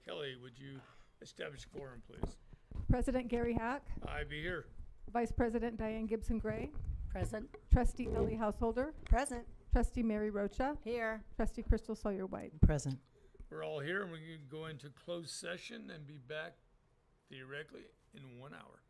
Kelly, would you establish quorum, please? President Gary Hack, I be here. Vice President Diane Gibson Gray, Present. Trustee Ellie Householder, Present. Trustee Mary Rocha, Here. Trustee Crystal Sawyer White. Present. We're all here and we can go into closed session and be back theoretically in 1 hour.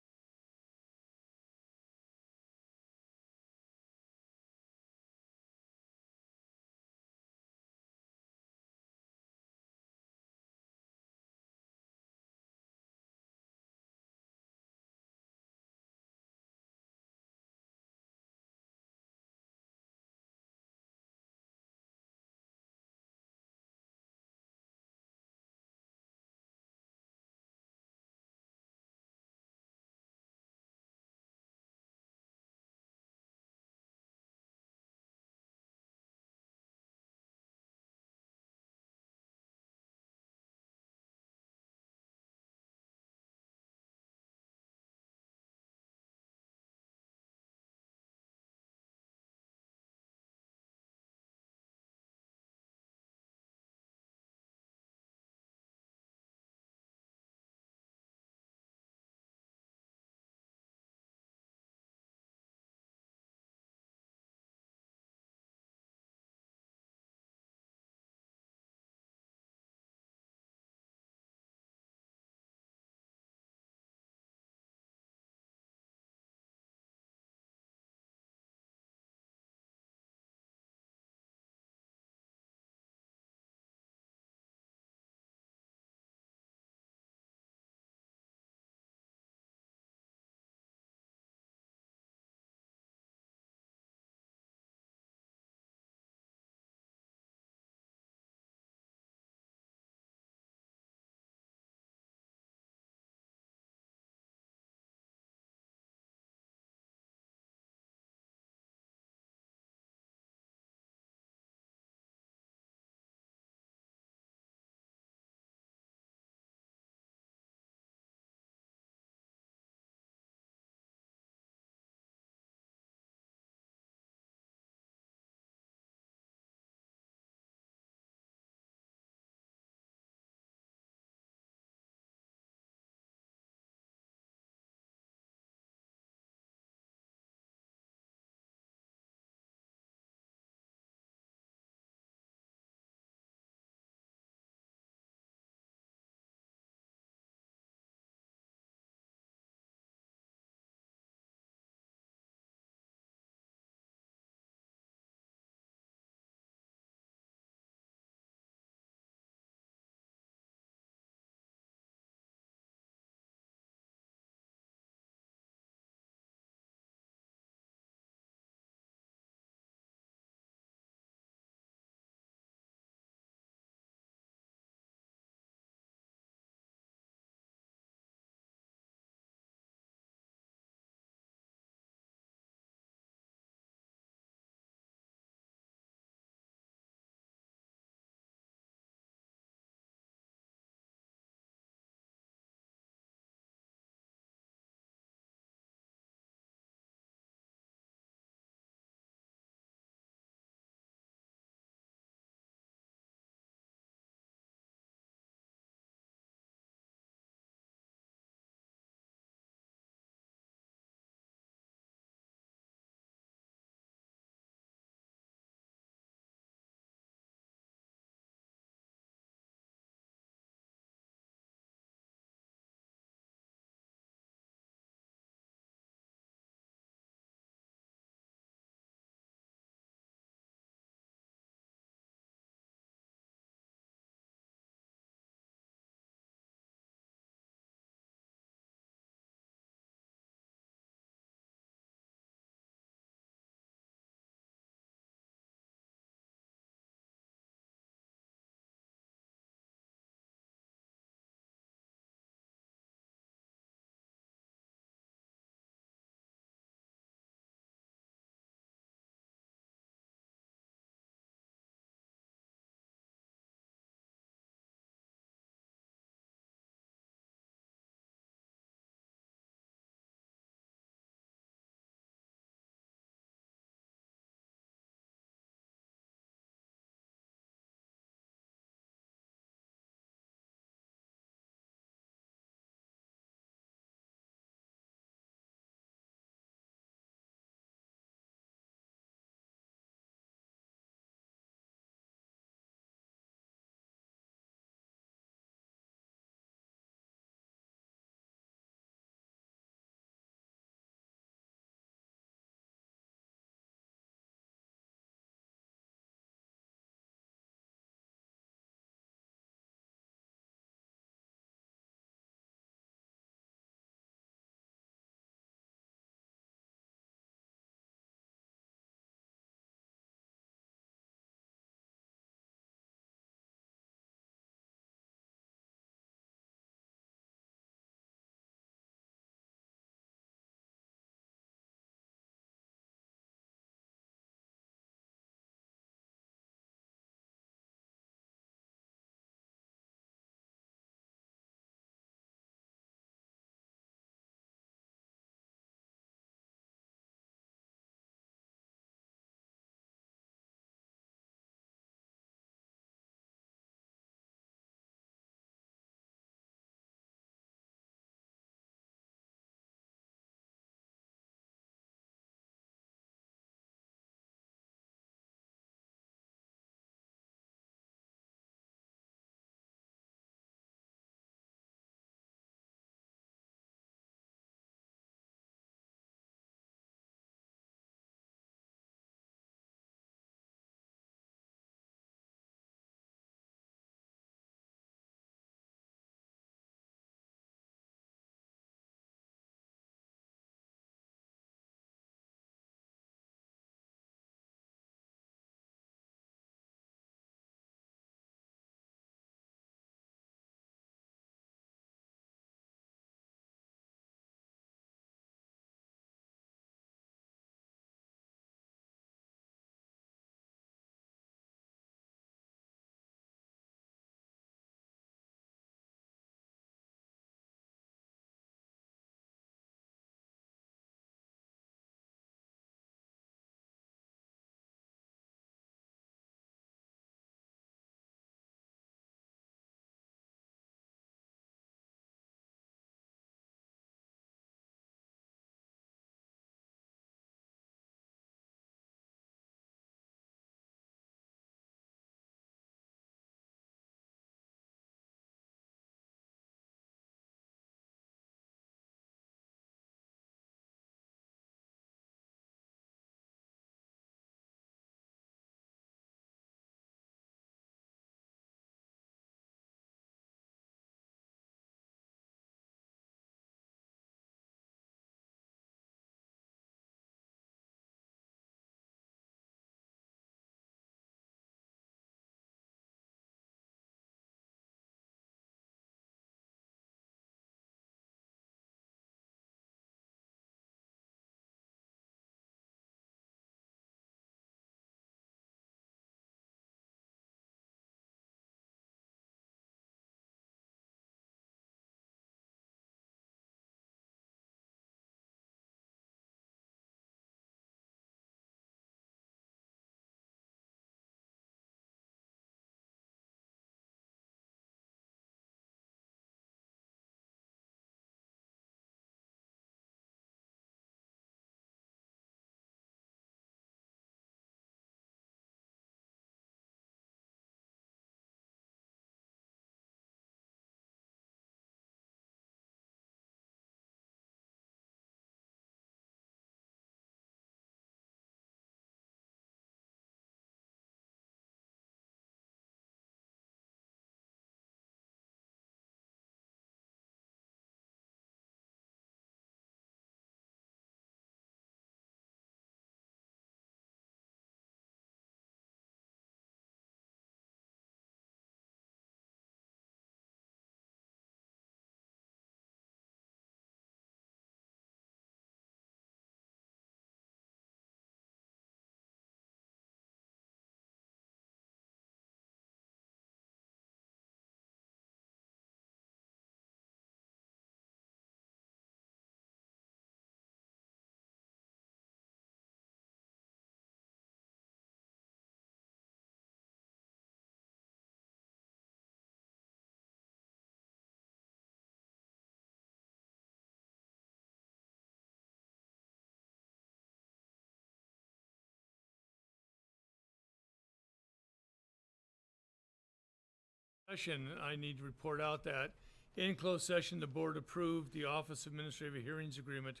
Session, I need to report out that in closed session, the board approved the Office of Administrative Hearings Agreement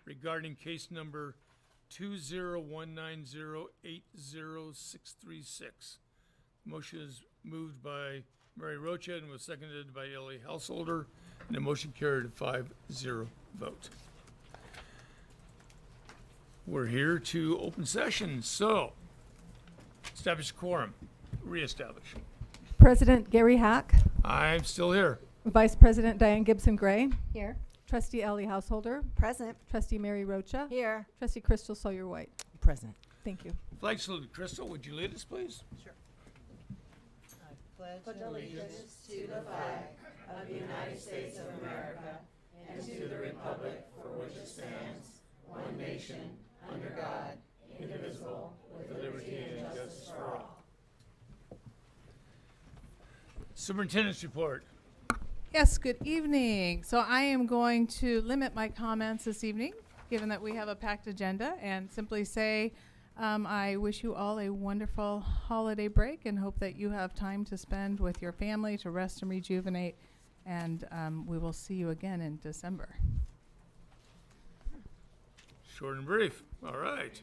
regarding case number 201908066. Motion is moved by Mary Rocha and was seconded by Ellie Householder, and the motion carried a 5-0 vote. We're here to open session, so establish quorum, reestablish. President Gary Hack, I'm still here. Vice President Diane Gibson Gray, Here. Trustee Ellie Householder, Present. Trustee Mary Rocha, Here. Trustee Crystal Sawyer White. Present. Thank you. Flag salute, Crystal, would you lead us, please? Sure. I pledge allegiance to the flag of the United States of America and to the republic for which it stands, one nation, under God, indivisible, with liberty and justice for all. Superintendent's report. Yes, good evening. So I am going to limit my comments this evening, given that we have a packed agenda, and simply say I wish you all a wonderful holiday break and hope that you have time to spend with your family to rest and rejuvenate, and we will see you again in December. Short and brief. All right.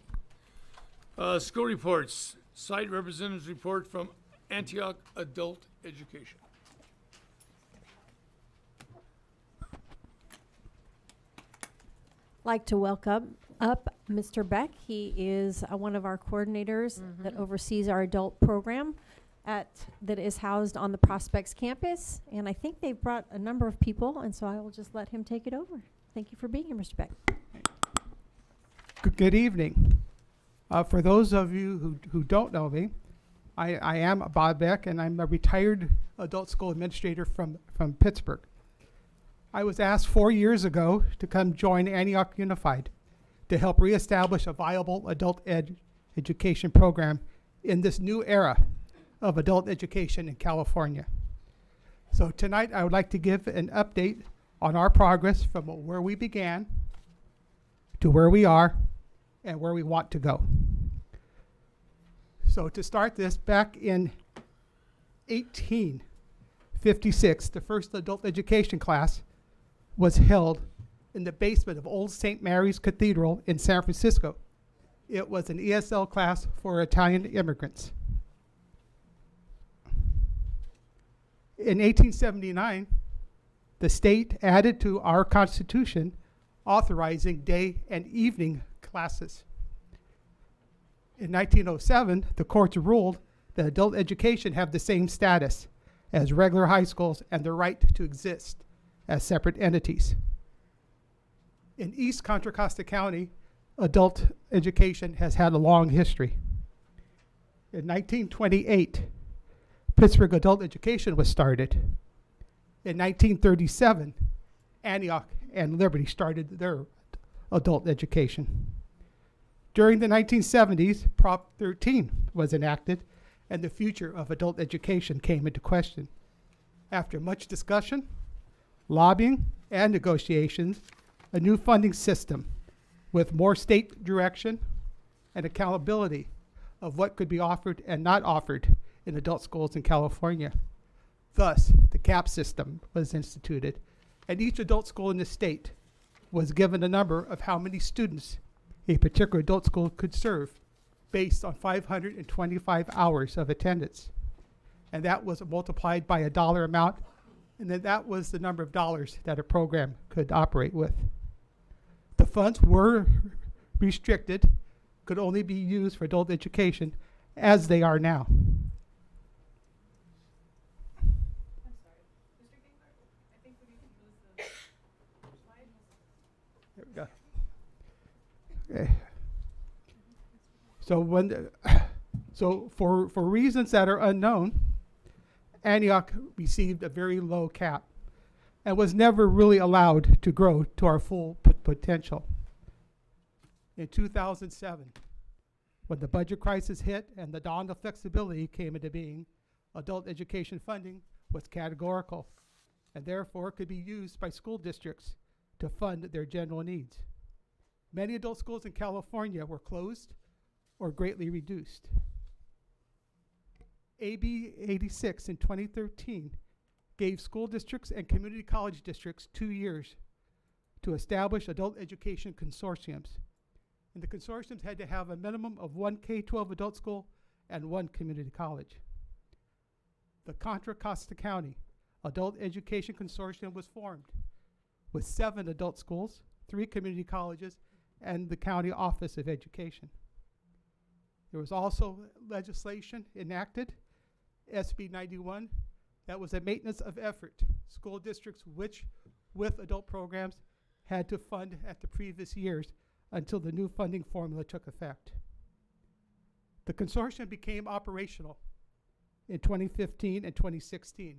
School reports. Site representatives report from Antioch Adult Education. Like to welcome up Mr. Beck. He is one of our coordinators that oversees our adult program that is housed on the Prospects campus. And I think they've brought a number of people, and so I will just let him take it over. Thank you for being here, Mr. Beck. Good evening. For those of you who don't know me, I am Bob Beck, and I'm a retired adult school administrator from Pittsburgh. I was asked 4 years ago to come join Antioch Unified to help reestablish a viable adult education program in this new era of adult education in California. So tonight I would like to give an update on our progress from where we began to where we are and where we want to go. So to start this, back in 1856, the first adult education class was held in the basement of Old St. Mary's Cathedral in San Francisco. It was an ESL class for Italian immigrants. In 1879, the state added to our Constitution authorizing day and evening classes. In 1907, the courts ruled that adult education have the same status as regular high schools and the right to exist as separate entities. In East Contra Costa County, adult education has had a long history. In 1928, Pittsburgh Adult Education was started. In 1937, Antioch and Liberty started their adult education. During the 1970s, Prop 13 was enacted, and the future of adult education came into question. After much discussion, lobbying, and negotiations, a new funding system with more state direction and accountability of what could be offered and not offered in adult schools in California. Thus, the CAP system was instituted, and each adult school in the state was given a number of how many students a particular adult school could serve based on 525 hours of attendance. And that was multiplied by a dollar amount, and then that was the number of dollars that a program could operate with. The funds were restricted, could only be used for adult education as they are now. There we go. Okay. So for reasons that are unknown, Antioch received a very low cap and was never really allowed to grow to our full potential. In 2007, when the budget crisis hit and the dawn of flexibility came into being, adult education funding was categorical and therefore could be used by school districts to fund their general needs. Many adult schools in California were closed or greatly reduced. AB 86 in 2013 gave school districts and community college districts 2 years to establish adult education consortiums. And the consortiums had to have a minimum of 1 K-12 adult school and 1 community college. The Contra Costa County Adult Education Consortium was formed with 7 adult schools, 3 community colleges, and the County Office of Education. There was also legislation enacted, SB 91, that was a maintenance of effort. School districts which, with adult programs, had to fund at the previous years until the new funding formula took effect. The consortium became operational in 2015 and 2016,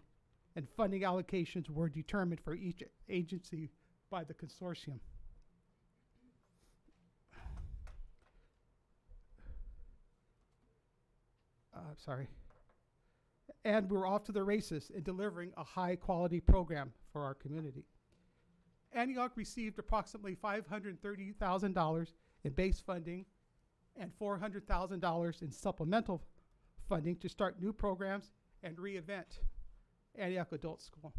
and funding allocations were determined for each agency by the consortium. Sorry. And we're off to the races in delivering a high quality program for our community. Antioch received approximately $530,000 in base funding and $400,000 in supplemental funding to start new programs and re-event Antioch Adult School.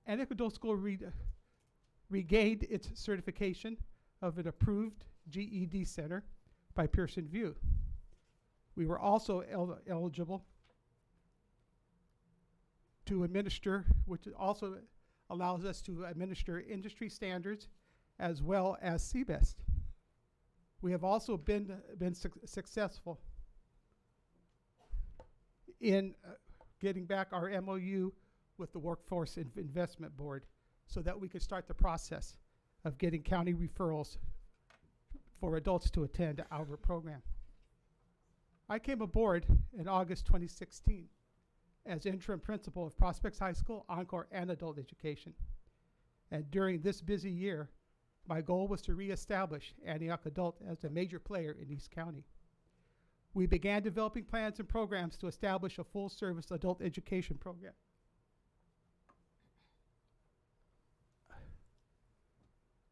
Antioch Adult School regained its certification of an approved GED center by Pearson VUE. We were also eligible to administer, which also allows us to administer industry standards as well as CBEST. We have also been successful in getting back our MOU with the Workforce Investment Board so that we could start the process of getting county referrals for adults to attend our program. I came aboard in August 2016 as interim principal of Prospects High School, Encore, and Adult Education. And during this busy year, my goal was to reestablish Antioch Adult as a major player in East County. We began developing plans and programs to establish a full-service adult education program.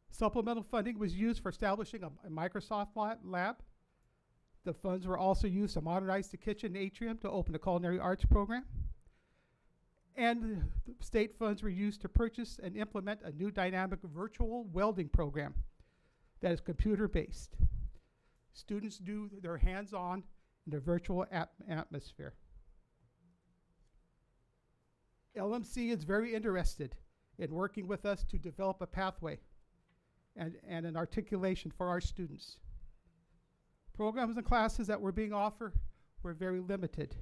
Supplemental funding was used for establishing a Microsoft lab. The funds were also used to modernize the kitchen atrium to open a culinary arts program. And the state funds were used to purchase and implement a new dynamic virtual welding program that is computer-based. Students do their hands-on in a virtual atmosphere. LMC is very interested in working with us to develop a pathway and an articulation for our students. Programs and classes that were being offered were very limited.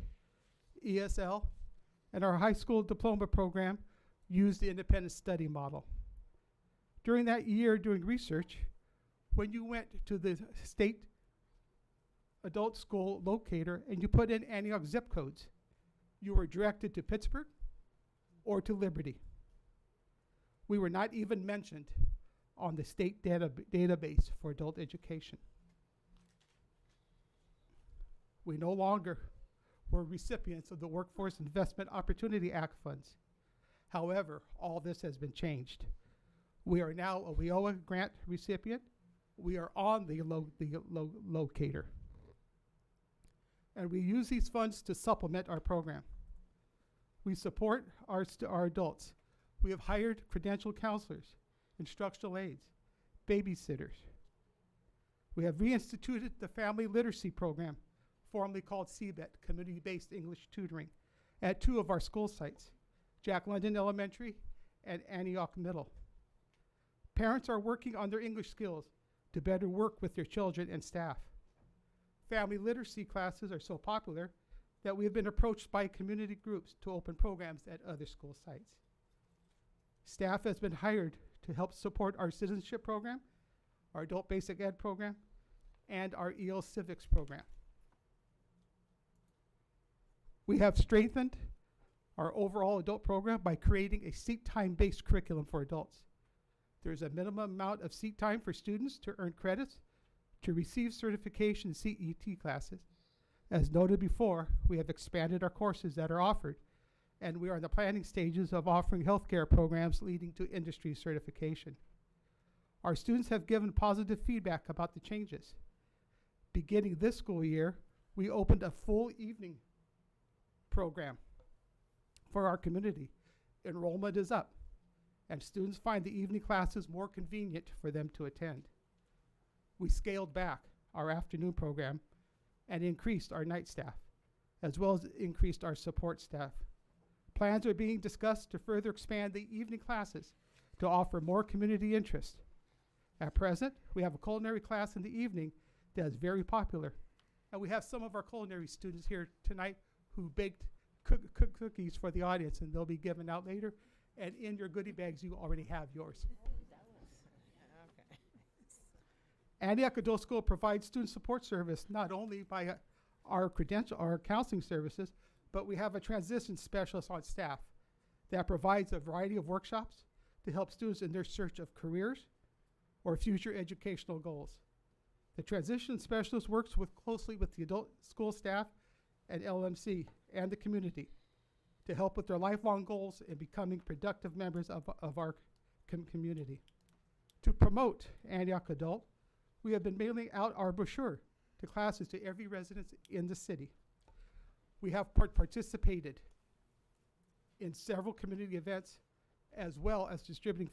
ESL and our high school diploma program used the independent study model. During that year doing research, when you went to the state adult school locator and you put in Antioch zip codes, you were directed to Pittsburgh or to Liberty. We were not even mentioned on the state database for adult education. We no longer were recipients of the Workforce Investment Opportunity Act funds. However, all this has been changed. We are now a WIOA grant recipient. We are on the locator. And we use these funds to supplement our program. We support our adults. We have hired credentialed counselors, instructional aides, babysitters. We have reinstituted the family literacy program, formerly called CBET, Community-Based English Tutoring, at 2 of our school sites, Jack London Elementary and Antioch Middle. Parents are working on their English skills to better work with their children and staff. Family literacy classes are so popular that we have been approached by community groups to open programs at other school sites. Staff has been hired to help support our citizenship program, our adult basic ed program, and our EL civics program. We have strengthened our overall adult program by creating a seat time-based curriculum for adults. There's a minimum amount of seat time for students to earn credits to receive certification in CET classes. As noted before, we have expanded our courses that are offered, and we are in the planning stages of offering healthcare programs leading to industry certification. Our students have given positive feedback about the changes. Beginning this school year, we opened a full evening program for our community. Enrollment is up, and students find the evening classes more convenient for them to attend. We scaled back our afternoon program and increased our night staff, as well as increased our support staff. Plans are being discussed to further expand the evening classes to offer more community interest. At present, we have a culinary class in the evening that is very popular. And we have some of our culinary students here tonight who baked cookies for the audience, and they'll be given out later. And in your goodie bags, you already have yours. Antioch Adult School provides student support service not only by our counseling services, but we have a transition specialist on staff that provides a variety of workshops to help students in their search of careers or future educational goals. The transition specialist works closely with the adult school staff and LMC and the community to help with their lifelong goals in becoming productive members of our community. To promote Antioch Adult, we have been mailing out our brochure to classes to every resident in the city. We have participated in several community events, as well as distributing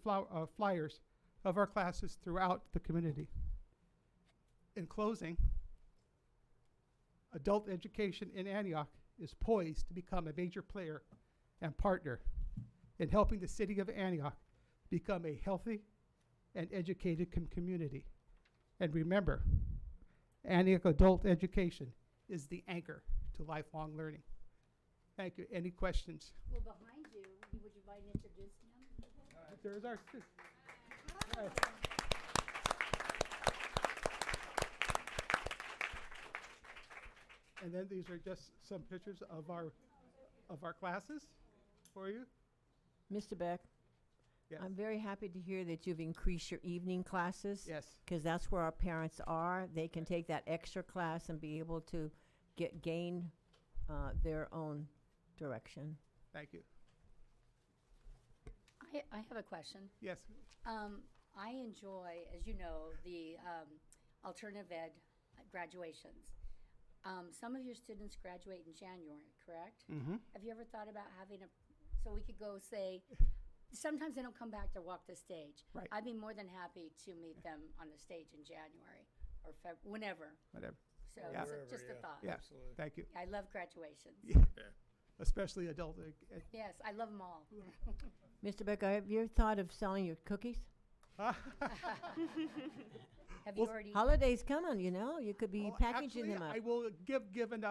flyers of our classes throughout the community. In closing, adult education in Antioch is poised to become a major player and partner in helping the city of Antioch become a healthy and educated community. And remember, Antioch adult education is the anchor to lifelong learning. Thank you. Any questions? Well, behind you, would you mind introducing them? There's our And then these are just some pictures of our classes for you. Mr. Beck, Yes. I'm very happy to hear that you've increased your evening classes. Yes. Because that's where our parents are. They can take that extra class and be able to gain their own direction. Thank you. I have a question. Yes. I enjoy, as you know, the alternative ed graduations. Some of your students graduate in January, correct? Mm-hmm. Have you ever thought about having so we could go say, sometimes they don't come back to walk the stage. Right. I'd be more than happy to meet them on the stage in January or whenever. Whatever. So Yeah. it's just a thought. Yeah. Absolutely. Thank you. I love graduations. Yeah. Yeah. Especially adult. Yes, I love them all. Mr. Beck, have you ever thought of selling your cookies? Have you Well, already? Holidays coming, you know. You could be packaging them up. I will give an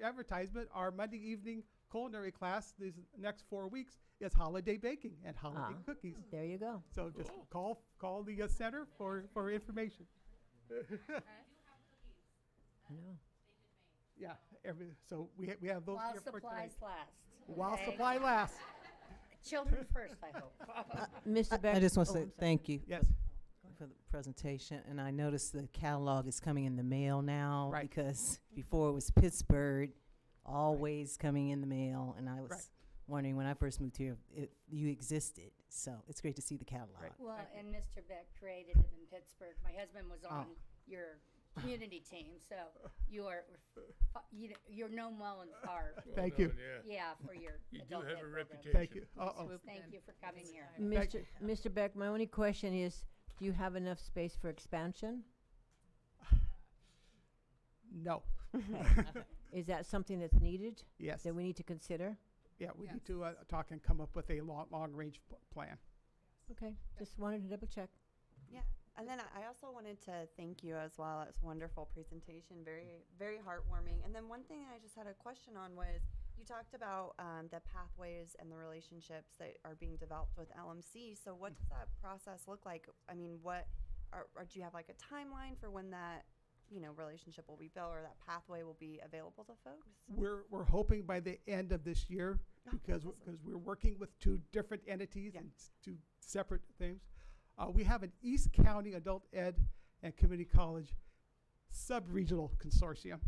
advertisement. Our Monday evening culinary class these next 4 weeks is holiday baking and holiday cookies. There you go. So just call the center for information. No. Yeah. So we have those While here for supplies tonight. last. While okay? supply lasts. Children first, I hope. Mr. Beck. I just want to oh, say I'm sorry. thank you Yes. for the presentation. And I noticed the catalog is coming in the mail now. Right. Because before it was Pittsburgh, always coming in the mail. And I was Right. wondering when I first moved here if you existed. So it's great to see the catalog. Right. Well, and Mr. Beck created it in Pittsburgh. My husband was on your community team, so you're known well and far. Well Thank done, you. Yeah. Yeah, for your You do adult have ed a program. reputation. Thank you. Swoop Thank in. you for coming here. Mr. Beck, my only question is, do you have enough space for expansion? No. Is that something that's needed, Yes. that we need to consider? Yeah, we need Yes. to talk and come up with a long range plan. Okay, just wanted to double check. Yeah, and then I also wanted to thank you as well. It was a wonderful presentation, very, very heartwarming. And then one thing I just had a question on was you talked about the pathways and the relationships that are being developed with LMC. So what does that process look like? I mean, or do you have like a timeline for when that relationship will be built or that pathway will be available to folks? We're hoping by the end of this year because we're working with two different entities Yeah. and two separate things. We have an East County Adult Ed and Community College sub-regional consortium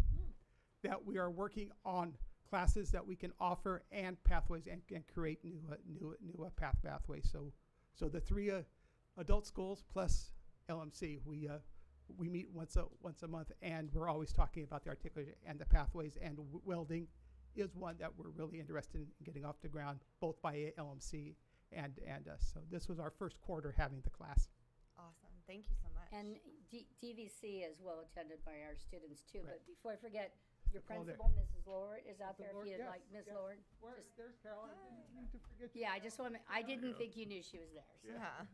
that we are working on classes that we can offer and pathways and create new pathways. So the three adult schools plus LMC, we meet once a month, and we're always talking about the articulation and the pathways, and welding is one that we're really interested in getting off the ground, both by LMC and us. So this was our first quarter having the class. Awesome. Thank you so much. And DVC is well attended by our students too. Right. But before I forget, your Oh, there. principal, Mrs. Lord, is out there if you'd Yes, like, Ms. yes. Lord. Where, Just- there's Caroline. Didn't mean to forget you. Yeah, I just want to, I didn't think you knew she was there. So. Yeah.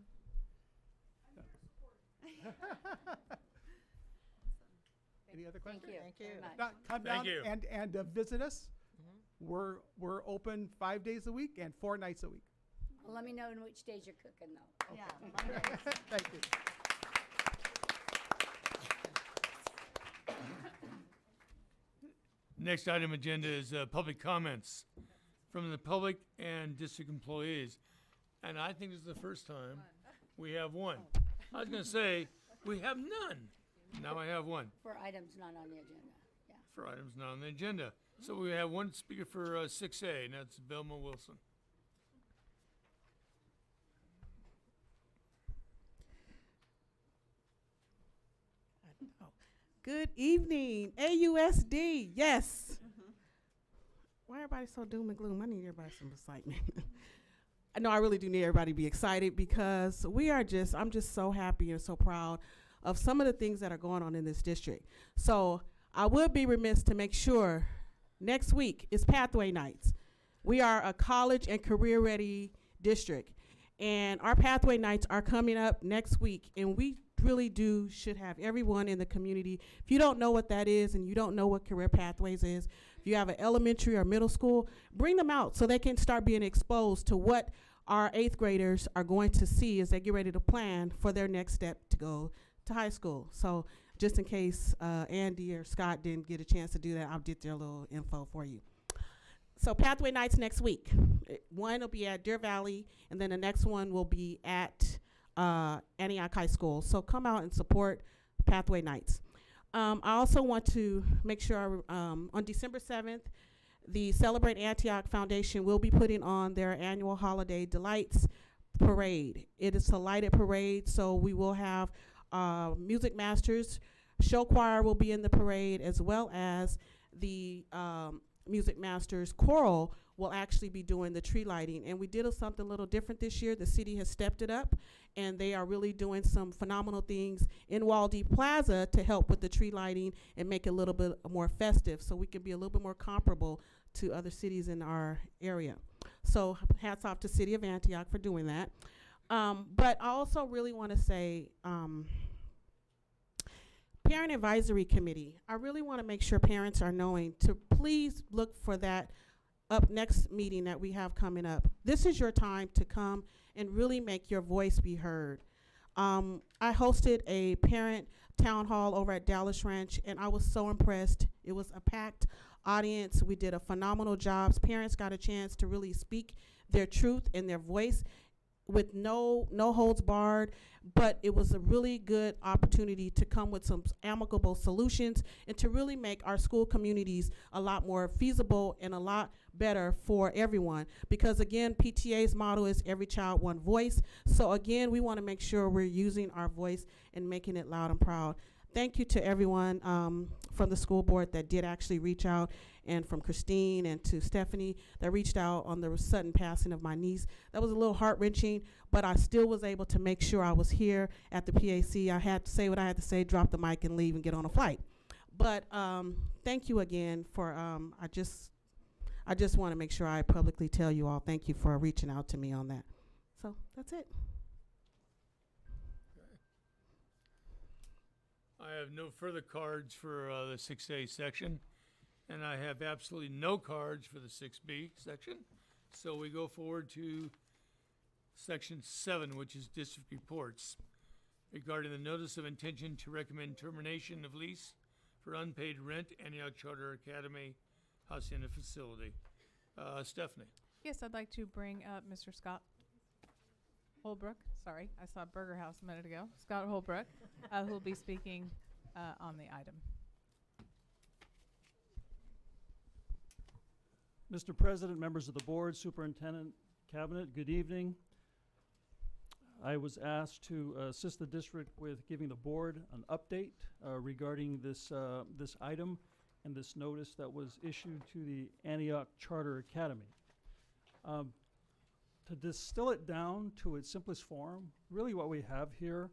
Any other Thank questions? you. Thank very you. much. Now, come Thank down you. and visit us. We're open 5 days a week and 4 nights a week. Well, let me know in which days you're cooking though. Yeah. Mondays. Thank you. Next item agenda is public comments from the public and district employees. And I think this is the first time we have one. I was going to say, we have none. Now I have one For items not on the agenda. Yeah. for items not on the agenda. So we have one speaker for 6A, and that's Velma Wilson. Good evening, AUSD. Yes. Why everybody so doom and gloom? I need everybody some excitement. I know I really do need everybody to be excited because I'm just so happy and so proud of some of the things that are going on in this district. So I would be remiss to make sure next week is Pathway Nights. We are a college and career ready district, and our Pathway Nights are coming up next week, and we really should have everyone in the community. If you don't know what that is and you don't know what Career Pathways is, if you have an elementary or middle school, bring them out so they can start being exposed to what our 8th graders are going to see as they get ready to plan for their next step to go to high school. So just in case Andy or Scott didn't get a chance to do that, I'll get their little info for you. So Pathway Nights next week. One will be at Deer Valley, and then the next one will be at Antioch High School. So come out and support Pathway Nights. I also want to make sure on December 7th, the Celebrate Antioch Foundation will be putting on their annual Holiday Delights Parade. It is a lighted parade, so we will have music masters, show choir will be in the parade, as well as the Music Masters Choral will actually be doing the tree lighting. And we did something a little different this year. The city has stepped it up, and they are really doing some phenomenal things in Waldy Plaza to help with the tree lighting and make it a little bit more festive so we can be a little bit more comparable to other cities in our area. So hats off to City of Antioch for doing that. But I also really want to say, Parent Advisory Committee, I really want to make sure parents are knowing to please look for that up next meeting that we have coming up. This is your time to come and really make your voice be heard. I hosted a parent town hall over at Dallas Ranch, and I was so impressed. It was a packed audience. We did a phenomenal job. Parents got a chance to really speak their truth and their voice with no holds barred, but it was a really good opportunity to come with some amicable solutions and to really make our school communities a lot more feasible and a lot better for everyone. Because again, PTA's motto is every child, one voice. So again, we want to make sure we're using our voice and making it loud and proud. Thank you to everyone from the school board that did actually reach out, and from Christine and to Stephanie that reached out on the sudden passing of my niece. That was a little heart-wrenching, but I still was able to make sure I was here at the PAC. I had to say what I had to say, drop the mic, and leave and get on a flight. But thank you again for, I just want to make sure I publicly tell you all thank you for reaching out to me on that. So that's it. I have no further cards for the 6A section, and I have absolutely no cards for the 6B section. So we go forward to section 7, which is district reports regarding the notice of intention to recommend termination of lease for unpaid rent, Antioch Charter Academy Hacienda facility. Stephanie. Yes, I'd like to bring up Mr. Scott Holbrook. Sorry, I saw Burger House a minute ago. Scott Holbrook, who will be speaking on the item. Mr. President, members of the board, superintendent, cabinet, good evening. I was asked to assist the district with giving the board an update regarding this item and this notice that was issued to the Antioch Charter Academy. To distill it down to its simplest form, really what we have here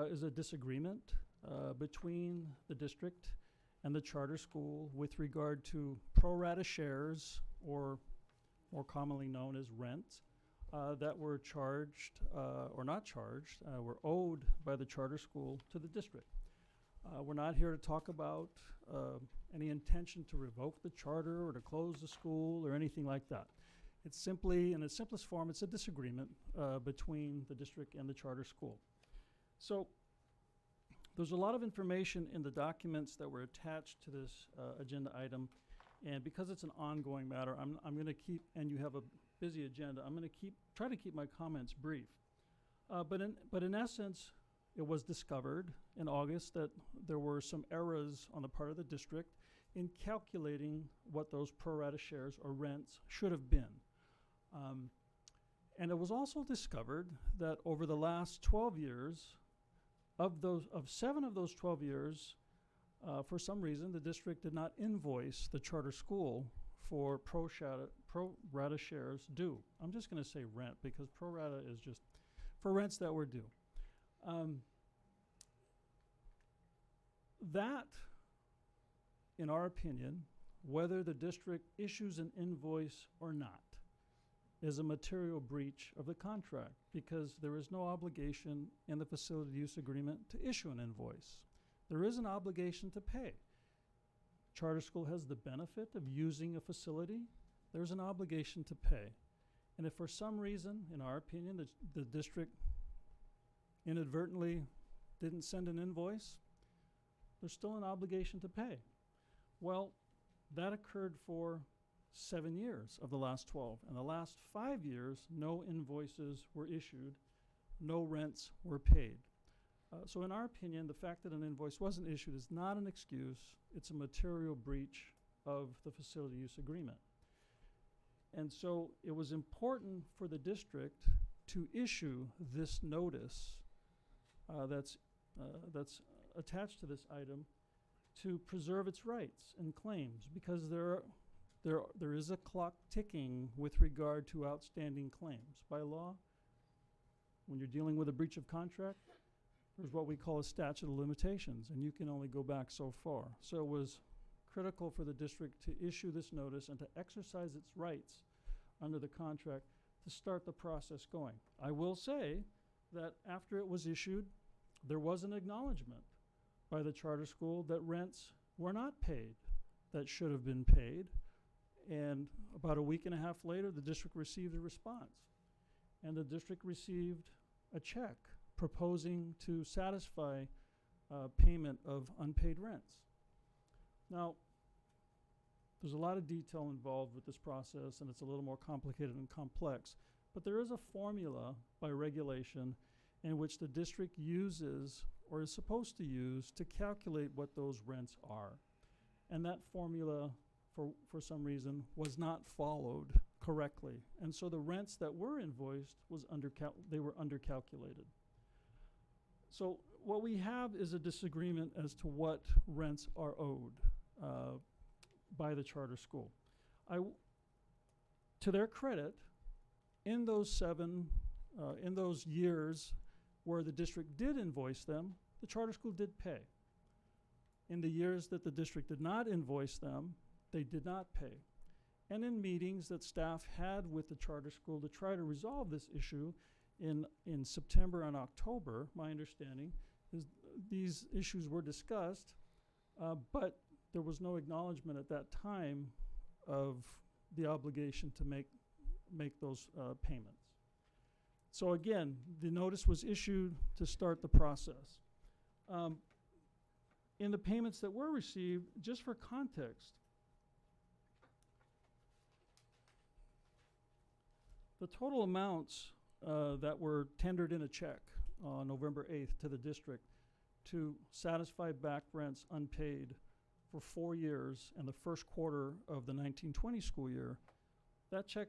is a disagreement between the district and the charter school with regard to pro rata shares, or more commonly known as rent, that were charged or not charged, were owed by the charter school to the district. We're not here to talk about any intention to revoke the charter or to close the school or anything like that. It's simply, in its simplest form, it's a disagreement between the district and the charter school. So there's a lot of information in the documents that were attached to this agenda item, and because it's an ongoing matter, I'm going to keep, and you have a busy agenda, I'm going to try to keep my comments brief. But in essence, it was discovered in August that there were some errors on the part of the district in calculating what those pro rata shares or rents should have been. And it was also discovered that over the last 12 years, of 7 of those 12 years, for some reason, the district did not invoice the charter school for pro rata shares due. I'm just going to say rent, because pro rata is just for rents that were due. That, in our opinion, whether the district issues an invoice or not, is a material breach of the contract, because there is no obligation in the facility use agreement to issue an invoice. There is an obligation to pay. Charter school has the benefit of using a facility. There's an obligation to pay. And if for some reason, in our opinion, the district inadvertently didn't send an invoice, there's still an obligation to pay. Well, that occurred for 7 years of the last 12. And the last 5 years, no invoices were issued, no rents were paid. So in our opinion, the fact that an invoice wasn't issued is not an excuse. It's a material breach of the facility use agreement. And so it was important for the district to issue this notice that's attached to this item to preserve its rights and claims, because there is a clock ticking with regard to outstanding claims. By law, when you're dealing with a breach of contract, there's what we call a statute of limitations, and you can only go back so far. So it was critical for the district to issue this notice and to exercise its rights under the contract to start the process going. I will say that after it was issued, there was an acknowledgement by the charter school that rents were not paid that should have been paid. And about a week and a half later, the district received a response. And the district received a check proposing to satisfy payment of unpaid rents. Now, there's a lot of detail involved with this process, and it's a little more complicated and complex. But there is a formula by regulation in which the district uses, or is supposed to use, to calculate what those rents are. And that formula, for some reason, was not followed correctly. And so the rents that were invoiced they were undercalculated. So what we have is a disagreement as to what rents are owed by the charter school. To their credit, in those years where the district did invoice them, the charter school did pay. In the years that the district did not invoice them, they did not pay. And in meetings that staff had with the charter school to try to resolve this issue in September and October, my understanding is these issues were discussed, but there was no acknowledgement at that time of the obligation to make those payments. So again, the notice was issued to start the process. In the payments that were received, just for context, the total amounts that were tendered in a check on November 8th to the district to satisfy back rents unpaid for 4 years and the first quarter of the 1920 school year, that check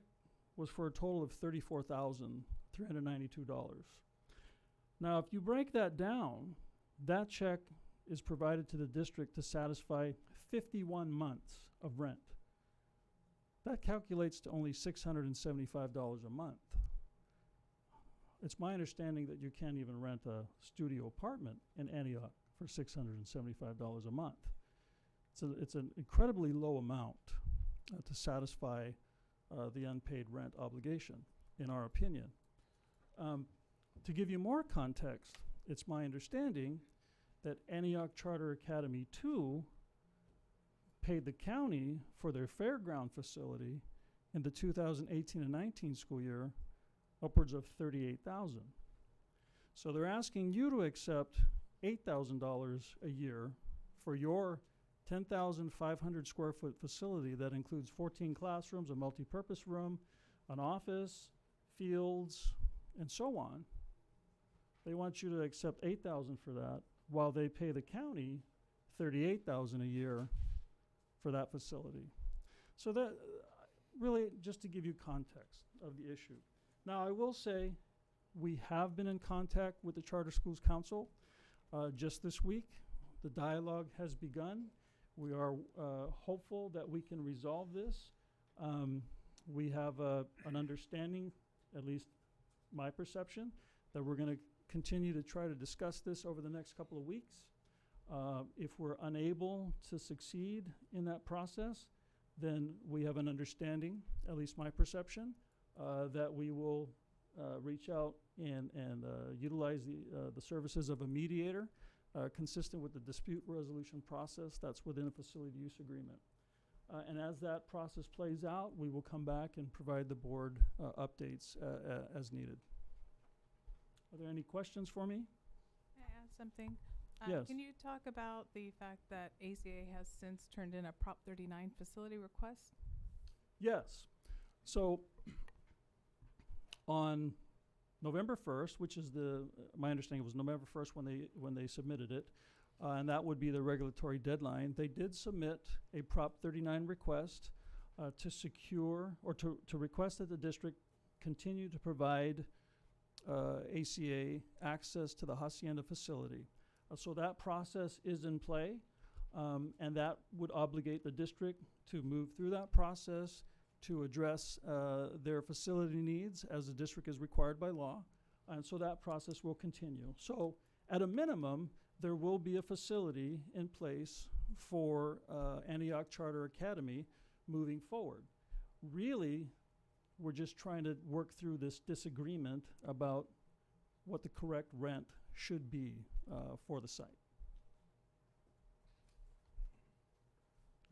was for a total of $34,392. Now, if you break that down, that check is provided to the district to satisfy 51 months of rent. That calculates to only $675 a month. It's my understanding that you can't even rent a studio apartment in Antioch for $675 a month. It's an incredibly low amount to satisfy the unpaid rent obligation, in our opinion. To give you more context, it's my understanding that Antioch Charter Academy 2 paid the county for their fairground facility in the 2018 and 19 school year upwards of $38,000. So they're asking you to accept $8,000 a year for your 10,500 square foot facility that includes 14 classrooms, a multi-purpose room, an office, fields, and so on. They want you to accept $8,000 for that, while they pay the county $38,000 a year for that facility. So that really just to give you context of the issue. Now, I will say we have been in contact with the Charter Schools Council just this week. The dialogue has begun. We are hopeful that we can resolve this. We have an understanding, at least my perception, that we're going to continue to try to discuss this over the next couple of weeks. If we're unable to succeed in that process, then we have an understanding, at least my perception, that we will reach out and utilize the services of a mediator consistent with the dispute resolution process that's within a facility use agreement. And as that process plays out, we will come back and provide the board updates as needed. Are there any questions for me? Can I add something? Yes. Can you talk about the fact that ACA has since turned in a Prop 39 facility request? Yes. So on November 1st, which is my understanding was November 1st when they submitted it, and that would be the regulatory deadline. They did submit a Prop 39 request to secure or to request that the district continue to provide ACA access to the Hacienda facility. So that process is in play, and that would obligate the district to move through that process to address their facility needs as the district is required by law. And so that process will continue. So at a minimum, there will be a facility in place for Antioch Charter Academy moving forward. Really, we're just trying to work through this disagreement about what the correct rent should be for the site.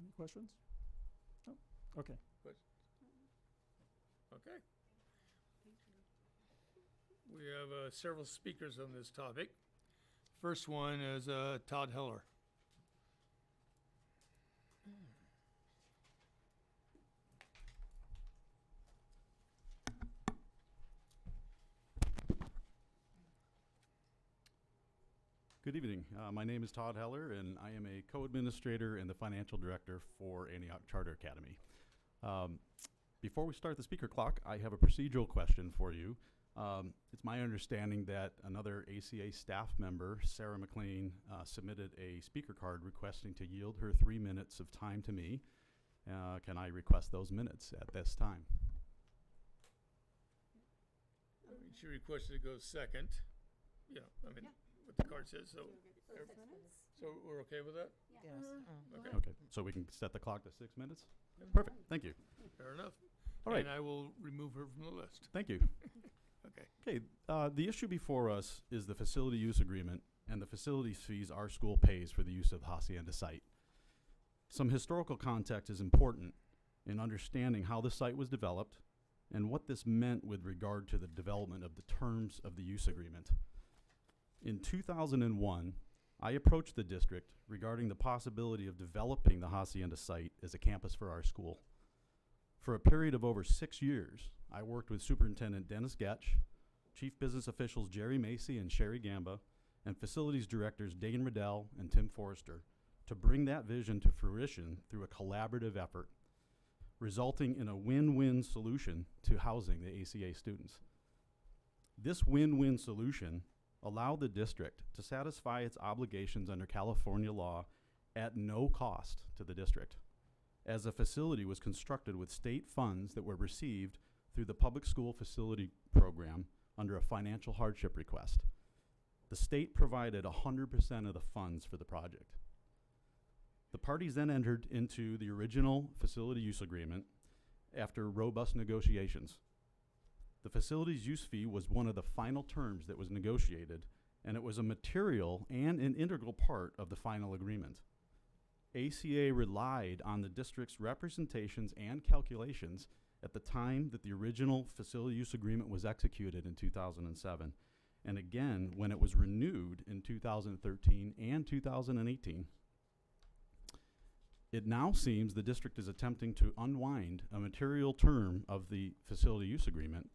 Any questions? No? Okay. Okay. We have several speakers on this topic. First one is Todd Heller. Good evening. My name is Todd Heller, and I am a co-administrator and the financial director for Antioch Charter Academy. Before we start the speaker clock, I have a procedural question for you. It's my understanding that another ACA staff member, Sarah McLean, submitted a speaker card requesting to yield her 3 minutes of time to me. Can I request those minutes at this time? She requested to go second. Yeah, I mean, what the card says, so. So we're okay with that? Yes. Okay, Okay, so we can set the clock to 6 minutes? Yeah. Perfect, thank you. fair enough. All right. And I will remove her from the list. Thank you. Okay. Okay, the issue before us is the facility use agreement and the facilities fees our school pays for the use of the Hacienda site. Some historical context is important in understanding how the site was developed and what this meant with regard to the development of the terms of the use agreement. In 2001, I approached the district regarding the possibility of developing the Hacienda site as a campus for our school. For a period of over 6 years, I worked with Superintendent Dennis Getch, Chief Business Officials Jerry Macy and Sherry Gamba, and Facilities Directors Dane Riddell and Tim Forrester to bring that vision to fruition through a collaborative effort, resulting in a win-win solution to housing the ACA students. This win-win solution allow the district to satisfy its obligations under California law at no cost to the district, as the facility was constructed with state funds that were received through the Public School Facility Program under a financial hardship request. The state provided 100% of the funds for the project. The parties then entered into the original facility use agreement after robust negotiations. The facilities use fee was one of the final terms that was negotiated, and it was a material and an integral part of the final agreement. ACA relied on the district's representations and calculations at the time that the original facility use agreement was executed in 2007, and again when it was renewed in 2013 and 2018. It now seems the district is attempting to unwind a material term of the facility use agreement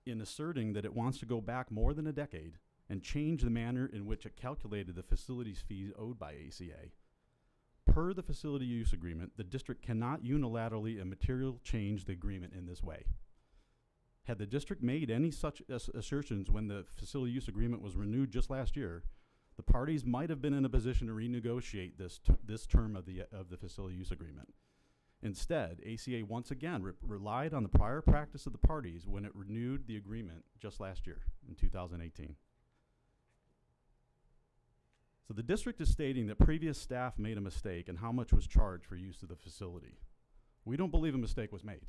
in asserting that it wants to go back more than a decade and change the manner in which it calculated the facilities fees owed by ACA. Per the facility use agreement, the district cannot unilaterally and material change the agreement in this way. Had the district made any such assertions when the facility use agreement was renewed just last year, the parties might have been in a position to renegotiate this term of the facility use agreement. Instead, ACA once again relied on the prior practice of the parties when it renewed the agreement just last year in 2018. So the district is stating that previous staff made a mistake in how much was charged for use of the facility. We don't believe a mistake was made.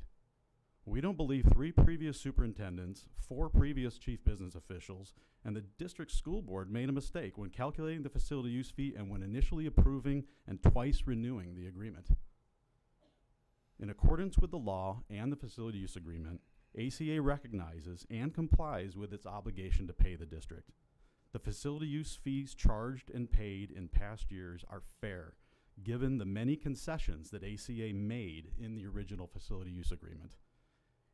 We don't believe 3 previous superintendents, 4 previous chief business officials, and the district school board made a mistake when calculating the facility use fee and when initially approving and twice renewing the agreement. In accordance with the law and the facility use agreement, ACA recognizes and complies with its obligation to pay the district. The facility use fees charged and paid in past years are fair, given the many concessions that ACA made in the original facility use agreement.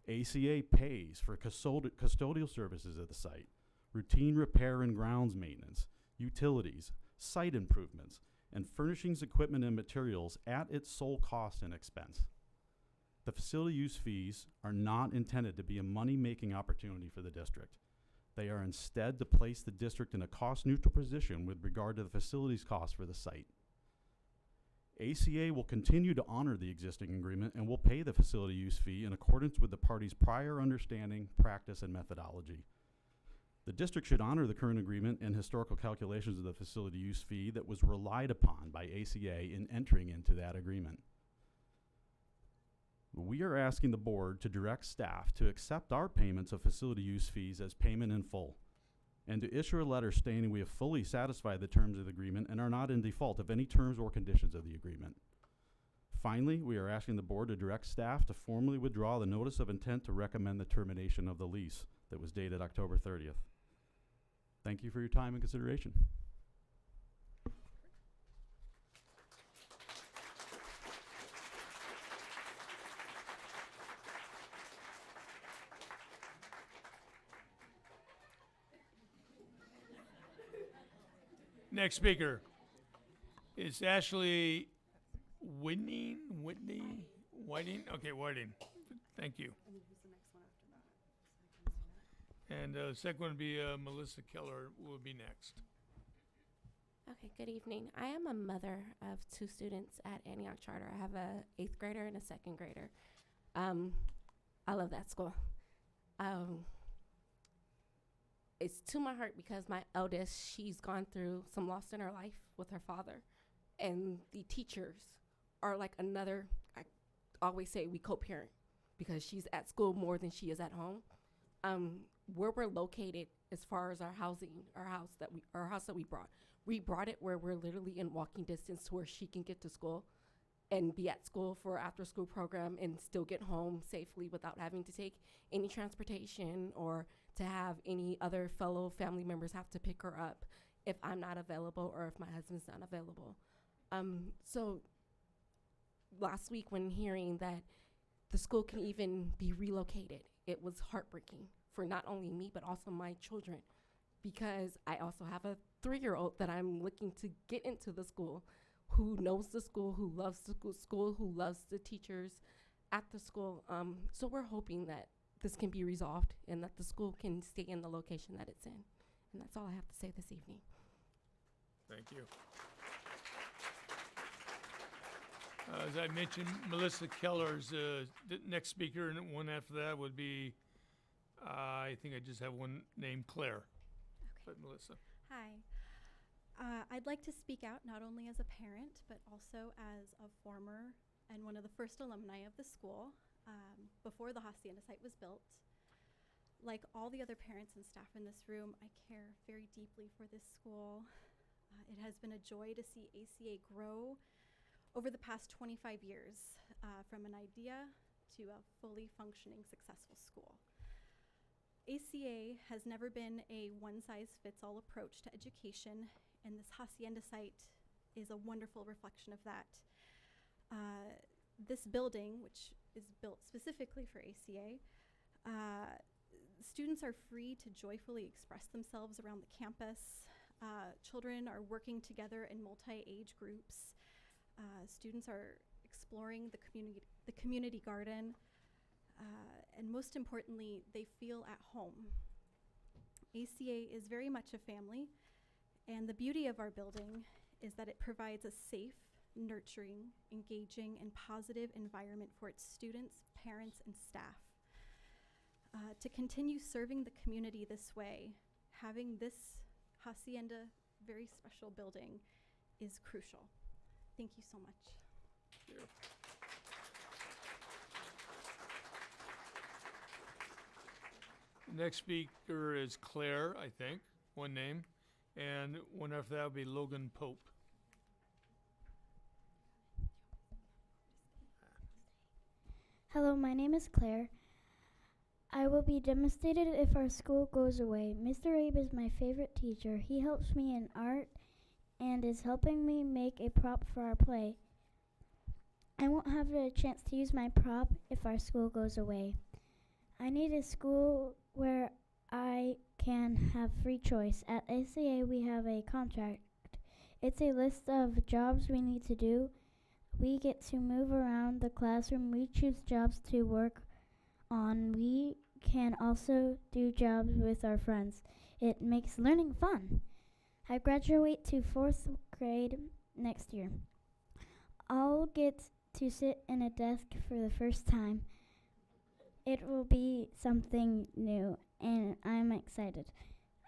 ACA pays for custodial services at the site, routine repair and grounds maintenance, utilities, site improvements, and furnishings, equipment, and materials at its sole cost and expense. The facility use fees are not intended to be a money-making opportunity for the district. They are instead to place the district in a cost-neutral position with regard to the facilities costs for the site. ACA will continue to honor the existing agreement and will pay the facility use fee in accordance with the parties' prior understanding, practice, and methodology. The district should honor the current agreement and historical calculations of the facility use fee that was relied upon by ACA in entering into that agreement. We are asking the board to direct staff to accept our payments of facility use fees as payment in full, and to issue a letter stating we have fully satisfied the terms of the agreement and are not in default of any terms or conditions of the agreement. Finally, we are asking the board to direct staff to formally withdraw the notice of intent to recommend the termination of the lease that was dated October 30th. Thank you for your time and consideration. Next speaker is Ashley Whiting. Okay, Whiting. Thank you. And second one would be Melissa Keller will be next. Okay, good evening. I am a mother of 2 students at Antioch Charter. I have a 8th grader and a 2nd grader. I love that school. It's to my heart because my eldest, she's gone through some loss in her life with her father. And the teachers are like another, I always say we co-parent because she's at school more than she is at home. Where we're located as far as our house that we brought it where we're literally in walking distance to where she can get to school and be at school for after school program and still get home safely without having to take any transportation or to have any other fellow family members have to pick her up if I'm not available or if my husband's not available. So last week when hearing that the school can even be relocated, it was heartbreaking for not only me, but also my children, because I also have a 3-year-old that I'm looking to get into the school, who knows the school, who loves the school, who loves the teachers at the school. So we're hoping that this can be resolved and that the school can stay in the location that it's in. And that's all I have to say this evening. Thank you. As I mentioned, Melissa Keller's the next speaker, and one after that would be, I think I just have one named Claire. But Melissa. Hi. I'd like to speak out not only as a parent, but also as a former and one of the first alumni of the school before the Hacienda site was built. Like all the other parents and staff in this room, I care very deeply for this school. It has been a joy to see ACA grow over the past 25 years, from an idea to a fully functioning, successful school. ACA has never been a one-size-fits-all approach to education, and this Hacienda site is a wonderful reflection of that. This building, which is built specifically for ACA, students are free to joyfully express themselves around the campus. Children are working together in multi-age groups. Students are exploring the community garden, and most importantly, they feel at home. ACA is very much a family, and the beauty of our building is that it provides a safe, nurturing, engaging, and positive environment for its students, parents, and staff. To continue serving the community this way, having this Hacienda very special building is crucial. Thank you so much. Thank you. Next speaker is Claire, I think, one name, and one after that would be Logan Pope. Hello, my name is Claire. I will be devastated if our school goes away. Mr. Abe is my favorite teacher. He helps me in art and is helping me make a prop for our play. I won't have a chance to use my prop if our school goes away. I need a school where I can have free choice. At ACA, we have a contract. It's a list of jobs we need to do. We get to move around the classroom. We choose jobs to work on. We can also do jobs with our friends. It makes learning fun. I graduate to 4th grade next year. I'll get to sit in a desk for the first time. It will be something new, and I'm excited.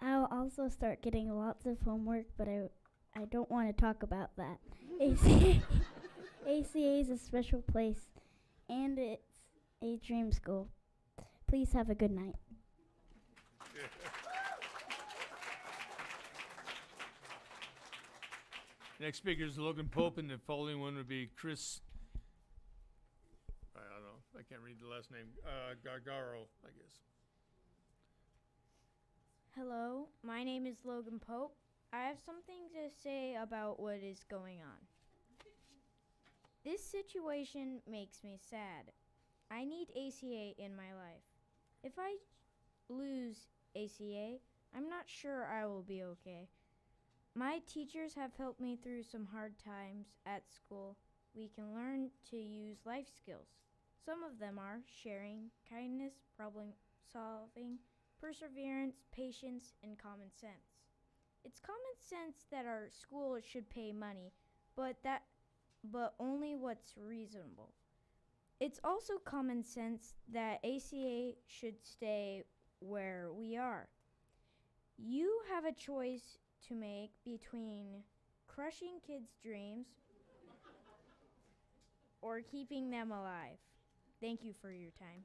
I'll also start getting lots of homework, but I don't want to talk about that. ACA is a special place, and it's a dream school. Please have a good night. Next speaker is Logan Pope, and the following one would be Chris, I don't know, I can't read the last name, Gargaro, I guess. Hello, my name is Logan Pope. I have something to say about what is going on. This situation makes me sad. I need ACA in my life. If I lose ACA, I'm not sure I will be okay. My teachers have helped me through some hard times at school. We can learn to use life skills. Some of them are sharing, kindness, problem solving, perseverance, patience, and common sense. It's common sense that our school should pay money, but only what's reasonable. It's also common sense that ACA should stay where we are. You have a choice to make between crushing kids' dreams or keeping them alive. Thank you for your time.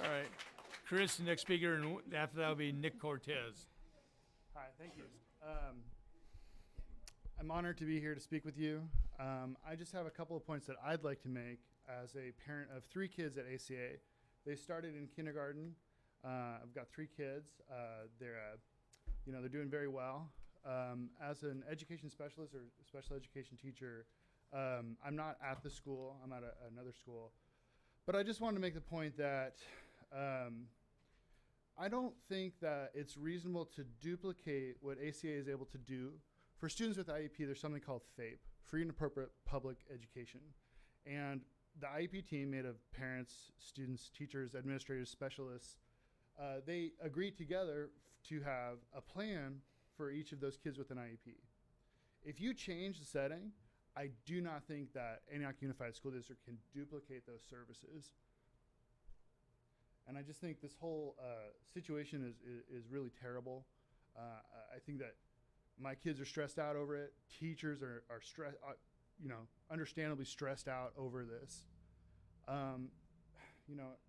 All right, Chris, the next speaker, and after that will be Nick Cortez. Hi, thank you. I'm honored to be here to speak with you. I just have a couple of points that I'd like to make as a parent of 3 kids at ACA. They started in kindergarten. I've got 3 kids. They're doing very well. As an education specialist or special education teacher, I'm not at the school. I'm at another school. But I just wanted to make the point that I don't think that it's reasonable to duplicate what ACA is able to do. For students with IEP, there's something called FAPE, Free and Appropriate Public Education. And the IEP team made of parents, students, teachers, administrators, specialists. They agreed together to have a plan for each of those kids with an IEP. If you change the setting, I do not think that Antioch Unified School District can duplicate those services. And I just think this whole situation is really terrible. I think that my kids are stressed out over it. Teachers are understandably stressed out over this.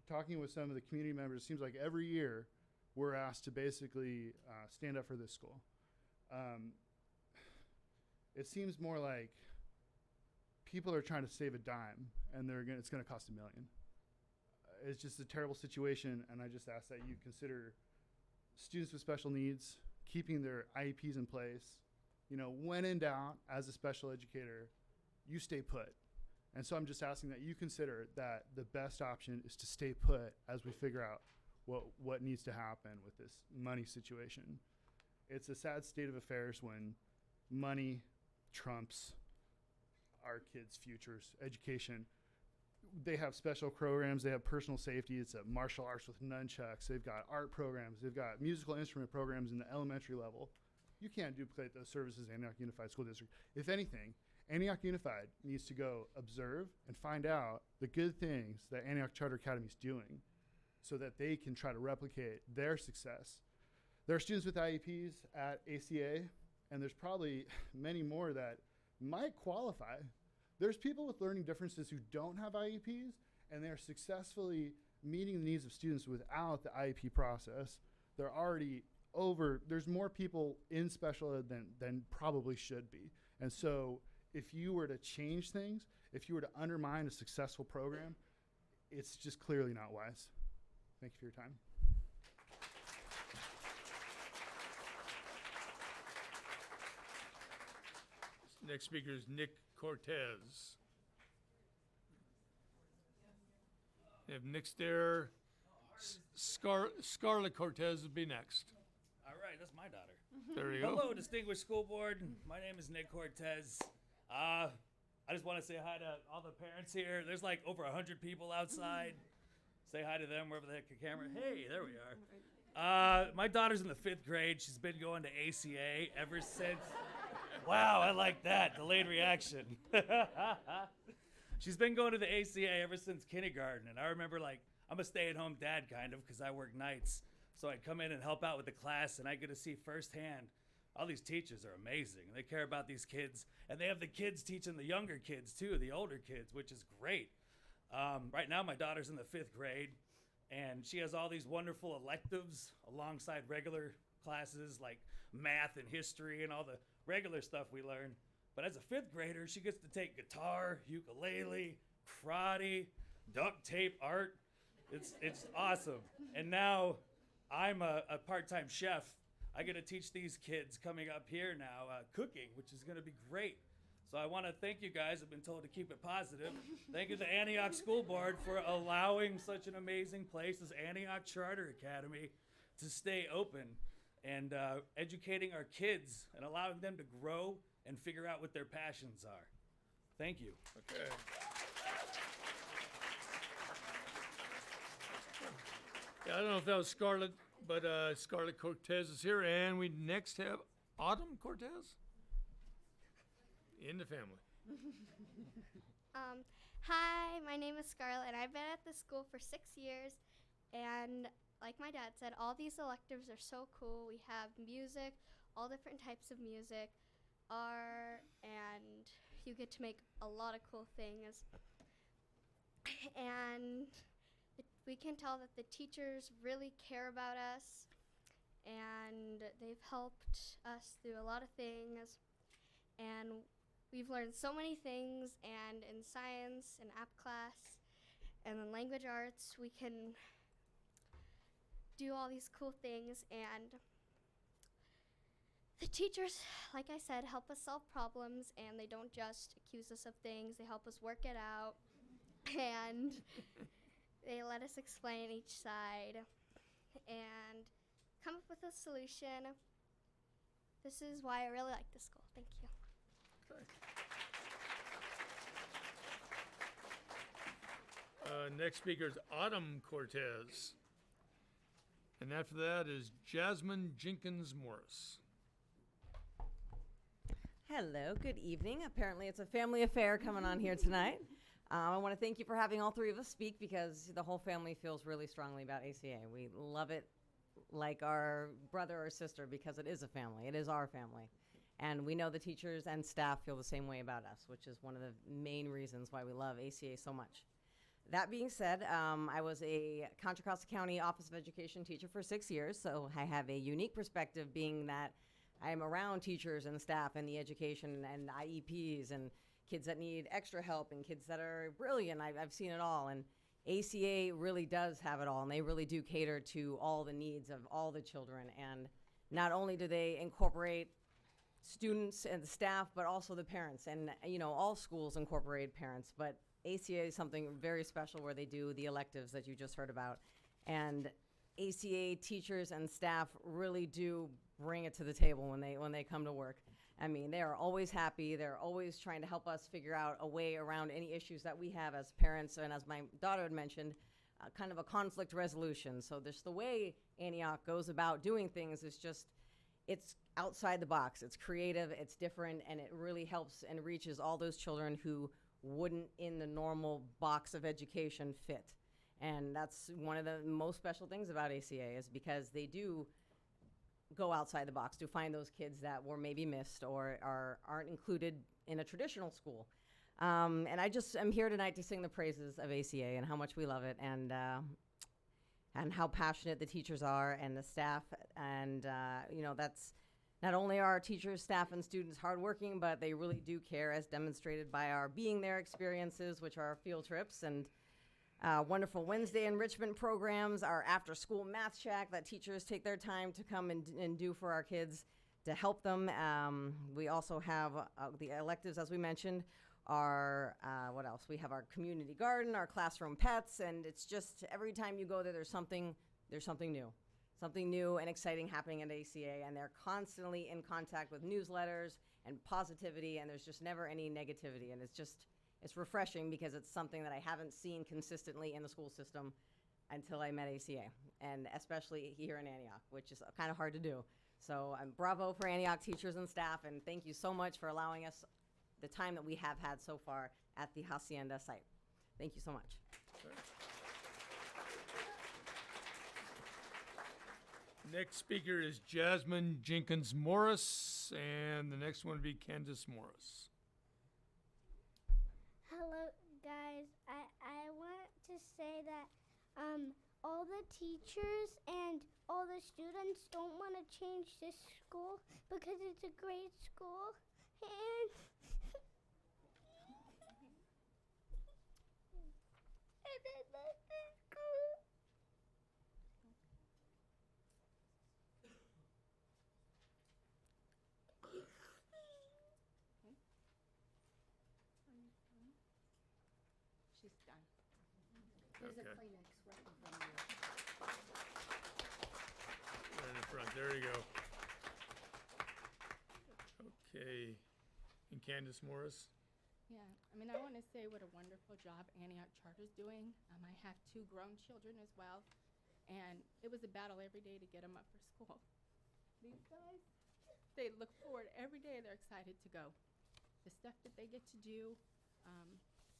Talking with some of the community members, it seems like every year we're asked to basically stand up for this school. It seems more like people are trying to save a dime, and it's going to cost $1 million. It's just a terrible situation, and I just ask that you consider students with special needs, keeping their IEPs in place. When in doubt, as a special educator, you stay put. And so I'm just asking that you consider that the best option is to stay put as we figure out what needs to happen with this money situation. It's a sad state of affairs when money trumps our kids' futures, education. They have special programs. They have personal safety. It's a martial arts with nunchucks. They've got art programs. They've got musical instrument programs in the elementary level. You can't duplicate those services in Antioch Unified School District. If anything, Antioch Unified needs to go observe and find out the good things that Antioch Charter Academy is doing so that they can try to replicate their success. There are students with IEPs at ACA, and there's probably many more that might qualify. There's people with learning differences who don't have IEPs, and they're successfully meeting the needs of students without the IEP process. There's more people in special ed than probably should be. And so if you were to change things, if you were to undermine a successful program, it's just clearly not wise. Thank you for your time. Next speaker is Nick Cortez. If Nick's there, Scarlett Cortez will be next. All right, that's my daughter. There you go. Hello, distinguished school board. My name is Nick Cortez. I just want to say hi to all the parents here. There's like over 100 people outside. Say hi to them wherever the heck the camera. Hey, there we are. My daughter's in the 5th grade. She's been going to ACA ever since. Wow, I like that. Delayed reaction. She's been going to the ACA ever since kindergarten. And I remember, I'm a stay-at-home dad kind of because I work nights. So I'd come in and help out with the class, and I get to see firsthand all these teachers are amazing. They care about these kids, and they have the kids teaching the younger kids too, the older kids, which is great. Right now, my daughter's in the 5th grade, and she has all these wonderful electives alongside regular classes like math and history and all the regular stuff we learn. But as a 5th grader, she gets to take guitar, ukulele, karate, duct tape, art. It's awesome. And now I'm a part-time chef. I get to teach these kids coming up here now cooking, which is going to be great. So I want to thank you guys. I've been told to keep it positive. Thank you to the Antioch School Board for allowing such an amazing place as Antioch Charter Academy to stay open and educating our kids and allowing them to grow and figure out what their passions are. Thank you. Okay. Yeah, I don't know if that was Scarlett, but Scarlett Cortez is here, and we next have Autumn Cortez in the family. Hi, my name is Scarlett, and I've been at this school for 6 years, and like my dad said, all these electives are so cool. We have music, all different types of music, art, and you get to make a lot of cool things. And we can tell that the teachers really care about us, and they've helped us through a lot of things, and we've learned so many things. And in science and app class and in language arts, we can do all these cool things, and the teachers, like I said, help us solve problems, and they don't just accuse us of things. They help us work it out, and they let us explain each side and come up with a solution. This is why I really like this school. Thank you. Next speaker is Autumn Cortez. And after that is Jasmine Jenkins Morris. Hello, good evening. Apparently it's a family affair coming on here tonight. I want to thank you for having all three of us speak because the whole family feels really strongly about ACA. We love it like our brother or sister because it is a family. It is our family. And we know the teachers and staff feel the same way about us, which is one of the main reasons why we love ACA so much. That being said, I was a Contra Costa County Office of Education teacher for 6 years, so I have a unique perspective being that I am around teachers and staff and the education and IEPs and kids that need extra help and kids that are brilliant. I've seen it all, and ACA really does have it all, and they really do cater to all the needs of all the children. And not only do they incorporate students and the staff, but also the parents. And, you know, all schools incorporate parents, but ACA is something very special where they do the electives that you just heard about. And ACA teachers and staff really do bring it to the table when they come to work. I mean, they are always happy. They're always trying to help us figure out a way around any issues that we have as parents, and as my daughter had mentioned, kind of a conflict resolution. So there's the way Antioch goes about doing things is just, it's outside the box. It's creative, it's different, and it really helps and reaches all those children who wouldn't in the normal box of education fit. And that's one of the most special things about ACA is because they do go outside the box to find those kids that were maybe missed or aren't included in a traditional school. And I just am here tonight to sing the praises of ACA and how much we love it and how passionate the teachers are and the staff. And, you know, that's not only are our teachers, staff, and students hardworking, but they really do care, as demonstrated by our Being There experiences, which are our field trips, and wonderful Wednesday enrichment programs, our after-school math shack that teachers take their time to come and do for our kids to help them. We also have the electives, as we mentioned, our, what else? We have our community garden, our classroom pets, and it's just every time you go there, there's something new. Something new and exciting happening at ACA, and they're constantly in contact with newsletters and positivity, and there's just never any negativity, and it's refreshing because it's something that I haven't seen consistently in the school system until I met ACA, and especially here in Antioch, which is kind of hard to do. So bravo for Antioch teachers and staff, and thank you so much for allowing us the time that we have had so far at the Hacienda site. Thank you so much. Next speaker is Jasmine Jenkins Morris, and the next one would be Candace Morris. Hello, guys. I want to say that all the teachers and all the students don't want to change this school because it's a great school and I love this school. She's done. There's a Kleenex right in front of you. Right in front, there you go. Okay, and Candace Morris? Yeah, I mean, I want to say what a wonderful job Antioch Charter's doing. I have 2 grown children as well, and it was a battle every day to get them up for school. These guys, they look forward every day. They're excited to go. The stuff that they get to do,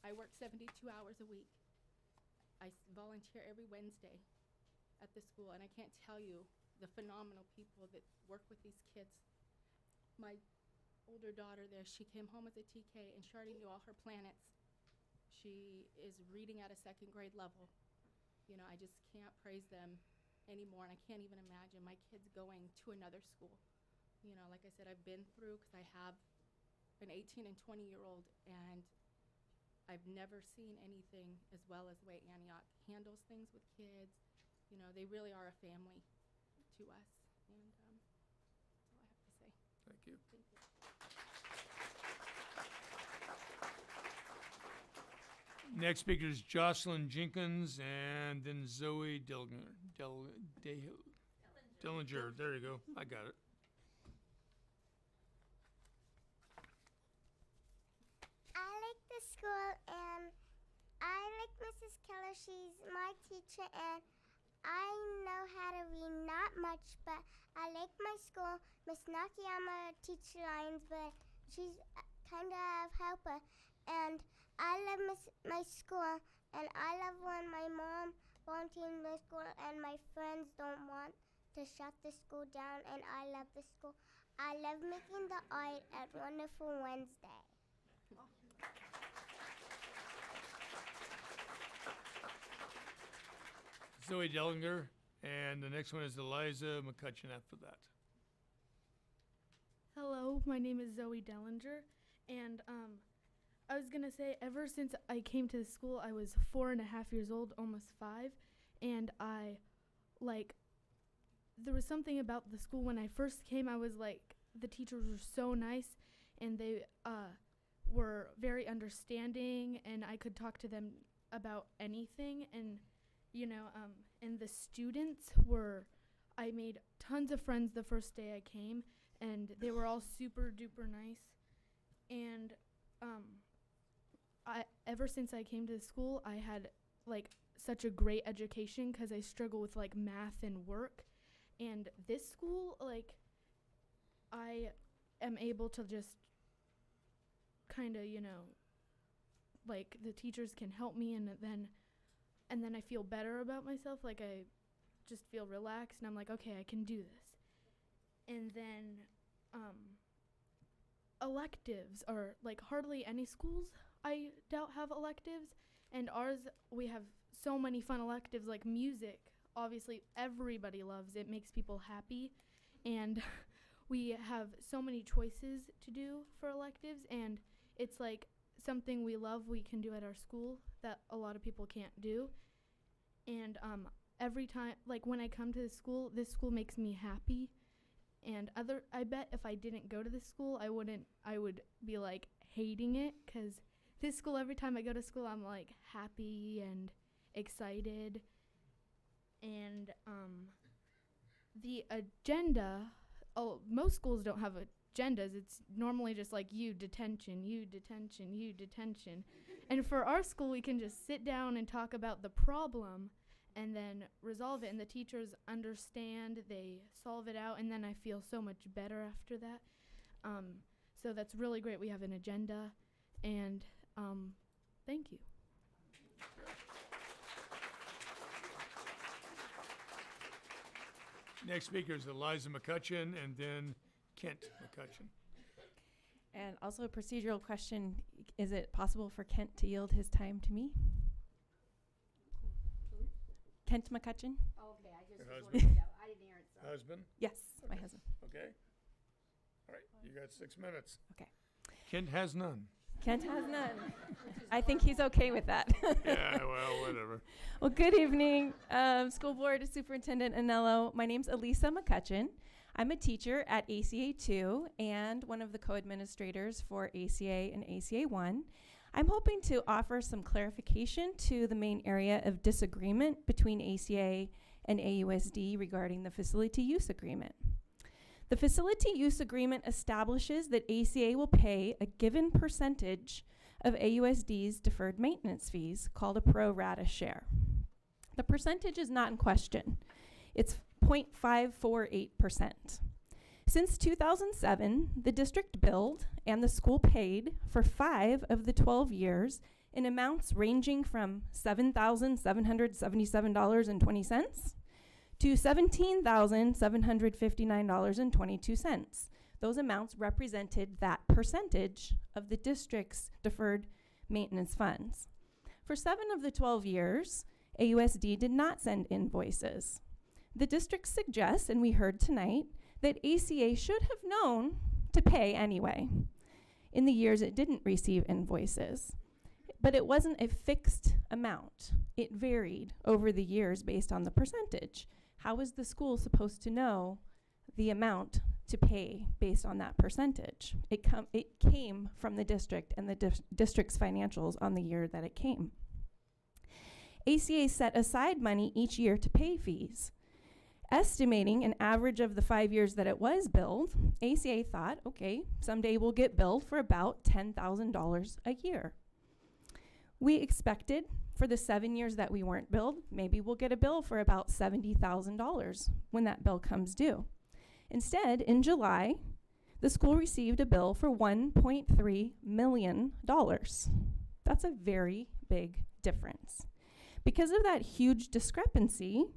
I work 72 hours a week. I volunteer every Wednesday at the school, and I can't tell you the phenomenal people that work with these kids. My older daughter there, she came home as a TK, and she already knew all her planets. She is reading at a 2nd grade level. You know, I just can't praise them anymore, and I can't even imagine my kids going to another school. You know, like I said, I've been through, because I have an 18 and 20-year-old, and I've never seen anything as well as the way Antioch handles things with kids. You know, they really are a family to us, and that's all I have to say. Thank you. Thank you. Next speaker is Jocelyn Jenkins, and then Zoe Dillinger. There you go. I got it. I like the school and I like Mrs. Keller. She's my teacher, and I know how to read not much, but I like my school. Miss Nakayama teaches lines, but she's kind of helper. And I love my school, and I love when my mom volunteers in my school, and my friends don't want to shut the school down, and I love the school. I love making the art at Wonderful Wednesday. Zoe Dellinger, and the next one is Eliza McCutcheon after that. Hello, my name is Zoe Dellinger, and I was gonna say, ever since I came to the school, I was 4.5 years old, almost 5, and there was something about the school when I first came. I was like, the teachers were so nice, and they were very understanding, and I could talk to them about anything, and and the students I made tons of friends the first day I came, and they were all super duper nice. And ever since I came to the school, I had such a great education because I struggle with math and work. And this school, I am able to just kind of, the teachers can help me, and then I feel better about myself. I just feel relaxed, and I'm like, okay, I can do this. And then electives are hardly any schools I doubt have electives, and ours, we have so many fun electives like music. Obviously, everybody loves it, makes people happy, and we have so many choices to do for electives, and it's something we love we can do at our school that a lot of people can't do. And every time, when I come to this school makes me happy. And I bet if I didn't go to this school, I would be hating it, because this school, every time I go to school, I'm happy and excited. And the agenda, most schools don't have agendas. It's normally just you detention, you detention, you detention. And for our school, we can just sit down and talk about the problem and then resolve it, and the teachers understand, they solve it out, and then I feel so much better after that. So that's really great. We have an agenda, and thank you. Next speaker is Eliza McCutcheon, and then Kent McCutcheon. And also a procedural question, is it possible for Kent to yield his time to me? Kent McCutcheon? Oh, okay, I just Your was husband? worried about, I didn't hear it, so. Husband? Yes, my husband. Okay. All right, you got 6 minutes. Okay. Kent has none. Kent has none. I think he's okay with that. Yeah, well, whatever. Well, good evening, School Board Superintendent Anello. My name's Elisa McCutcheon. I'm a teacher at ACA 2 and one of the co-administrators for ACA and ACA 1. I'm hoping to offer some clarification to the main area of disagreement between ACA and AUSD regarding the facility use agreement. The facility use agreement establishes that ACA will pay a given percentage of AUSD's deferred maintenance fees, called a pro rata share. The percentage is not in question. It's 0.548%. Since 2007, the district billed and the school paid for 5 of the 12 years in amounts ranging from $7,777.20 to $17,759.22. Those amounts represented that percentage of the district's deferred maintenance funds. For 7 of the 12 years, AUSD did not send invoices. The district suggests, and we heard tonight, that ACA should have known to pay anyway in the years it didn't receive invoices. But it wasn't a fixed amount. It varied over the years based on the percentage. How was the school supposed to know the amount to pay based on that percentage? It came from the district and the district's financials on the year that it came. ACA set aside money each year to pay fees. Estimating an average of the 5 years that it was billed, ACA thought, okay, someday we'll get billed for about $10,000 a year. We expected for the 7 years that we weren't billed, maybe we'll get a bill for about $70,000 when that bill comes due. Instead, in July, the school received a bill for $1.3 million. That's a very big difference. Because of that huge discrepancy,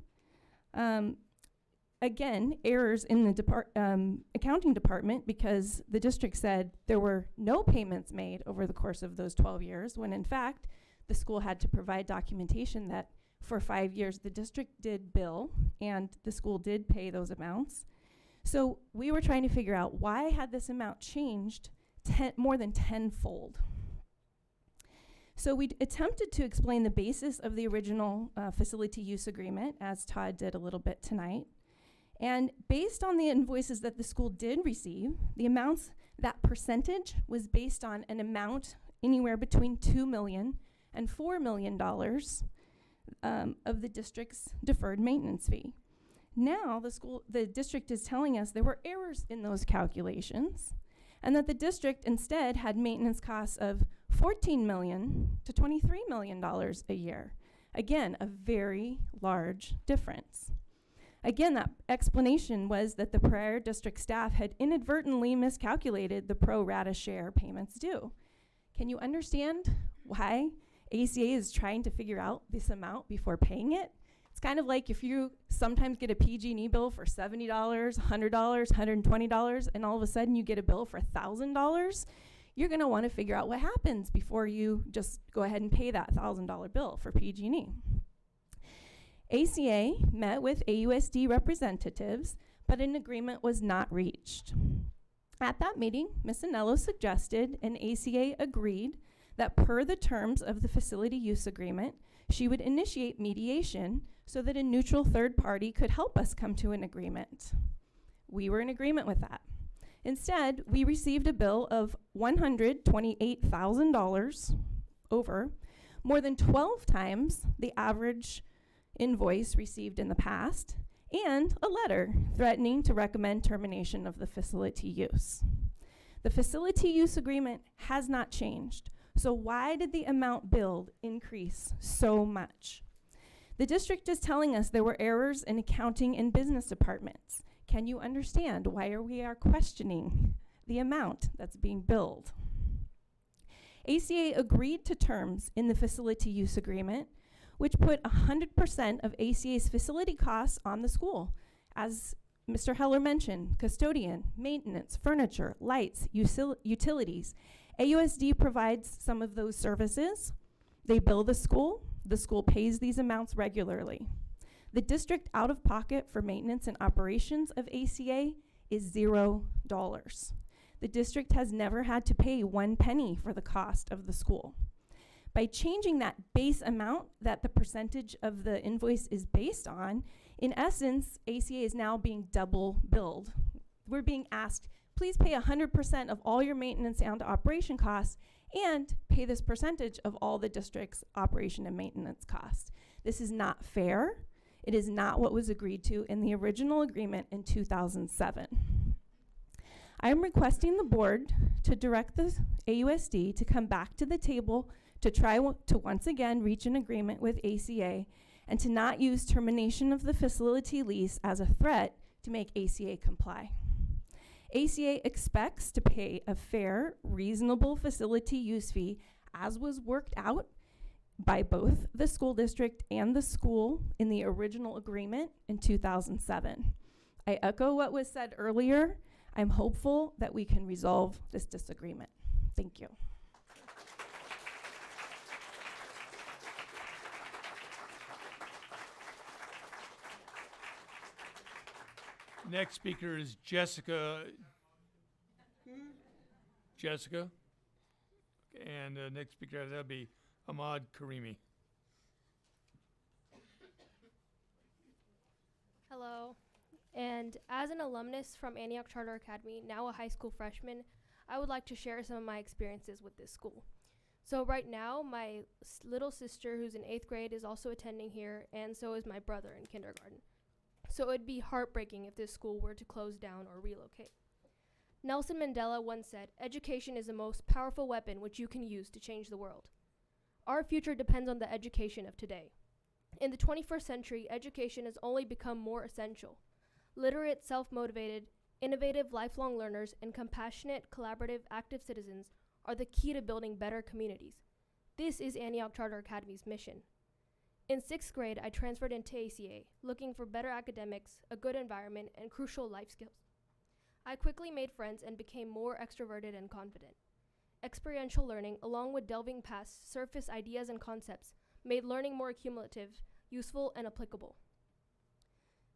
again, errors in the accounting department, because the district said there were no payments made over the course of those 12 years, when in fact, the school had to provide documentation that for 5 years the district did bill and the school did pay those amounts. So we were trying to figure out why had this amount changed more than tenfold. So we attempted to explain the basis of the original facility use agreement, as Todd did a little bit tonight. And based on the invoices that the school did receive, the amounts, that percentage was based on an amount anywhere between $2 million and $4 million of the district's deferred maintenance fee. Now the district is telling us there were errors in those calculations, and that the district instead had maintenance costs of $14 million to $23 million a year. Again, a very large difference. Again, that explanation was that the prior district staff had inadvertently miscalculated the pro rata share payments due. Can you understand why ACA is trying to figure out this amount before paying it? It's kind of like if you sometimes get a PG&E bill for $70, $100, $120, and all of a sudden you get a bill for $1,000, you're gonna wanna figure out what happens before you just go ahead and pay that $1,000 bill for PG&E. ACA met with AUSD representatives, but an agreement was not reached. At that meeting, Ms. Anello suggested, and ACA agreed, that per the terms of the facility use agreement, she would initiate mediation so that a neutral third party could help us come to an agreement. We were in agreement with that. Instead, we received a bill of $128,000 over, more than 12 times the average invoice received in the past, and a letter threatening to recommend termination of the facility use. The facility use agreement has not changed, so why did the amount billed increase so much? The district is telling us there were errors in accounting and business departments. Can you understand why we are questioning the amount that's being billed? ACA agreed to terms in the facility use agreement, which put 100% of ACA's facility costs on the school. As Mr. Heller mentioned, custodian, maintenance, furniture, lights, utilities. AUSD provides some of those services. They bill the school pays these amounts regularly. The district out of pocket for maintenance and operations of ACA is $0. The district has never had to pay 1 penny for the cost of the school. By changing that base amount that the percentage of the invoice is based on, in essence, ACA is now being double billed. We're being asked, please pay 100% of all your maintenance and operation costs and pay this percentage of all the district's operation and maintenance costs. This is not fair. It is not what was agreed to in the original agreement in 2007. I am requesting the board to direct the AUSD to come back to the table to try to once again reach an agreement with ACA and to not use termination of the facility lease as a threat to make ACA comply. ACA expects to pay a fair, reasonable facility use fee as was worked out by both the school district and the school in the original agreement in 2007. I echo what was said earlier. I'm hopeful that we can resolve this disagreement. Thank you. Next speaker is Jessica. Jessica. And next speaker, that'll be Ahmad Karimi. Hello. And as an alumnus from Antioch Charter Academy, now a high school freshman, I would like to share some of my experiences with this school. So right now, my little sister, who's in 8th grade, is also attending here, and so is my brother in kindergarten. So it'd be heartbreaking if this school were to close down or relocate. Nelson Mandela once said, "Education is the most powerful weapon which you can use to change the world." Our future depends on the education of today. In the 21st century, education has only become more essential. Literate, self-motivated, innovative, lifelong learners, and compassionate, collaborative, active citizens are the key to building better communities. This is Antioch Charter Academy's mission. In 6th grade, I transferred into ACA, looking for better academics, a good environment, and crucial life skills. I quickly made friends and became more extroverted and confident. Experiential learning, along with delving past surface ideas and concepts, made learning more cumulative, useful, and applicable.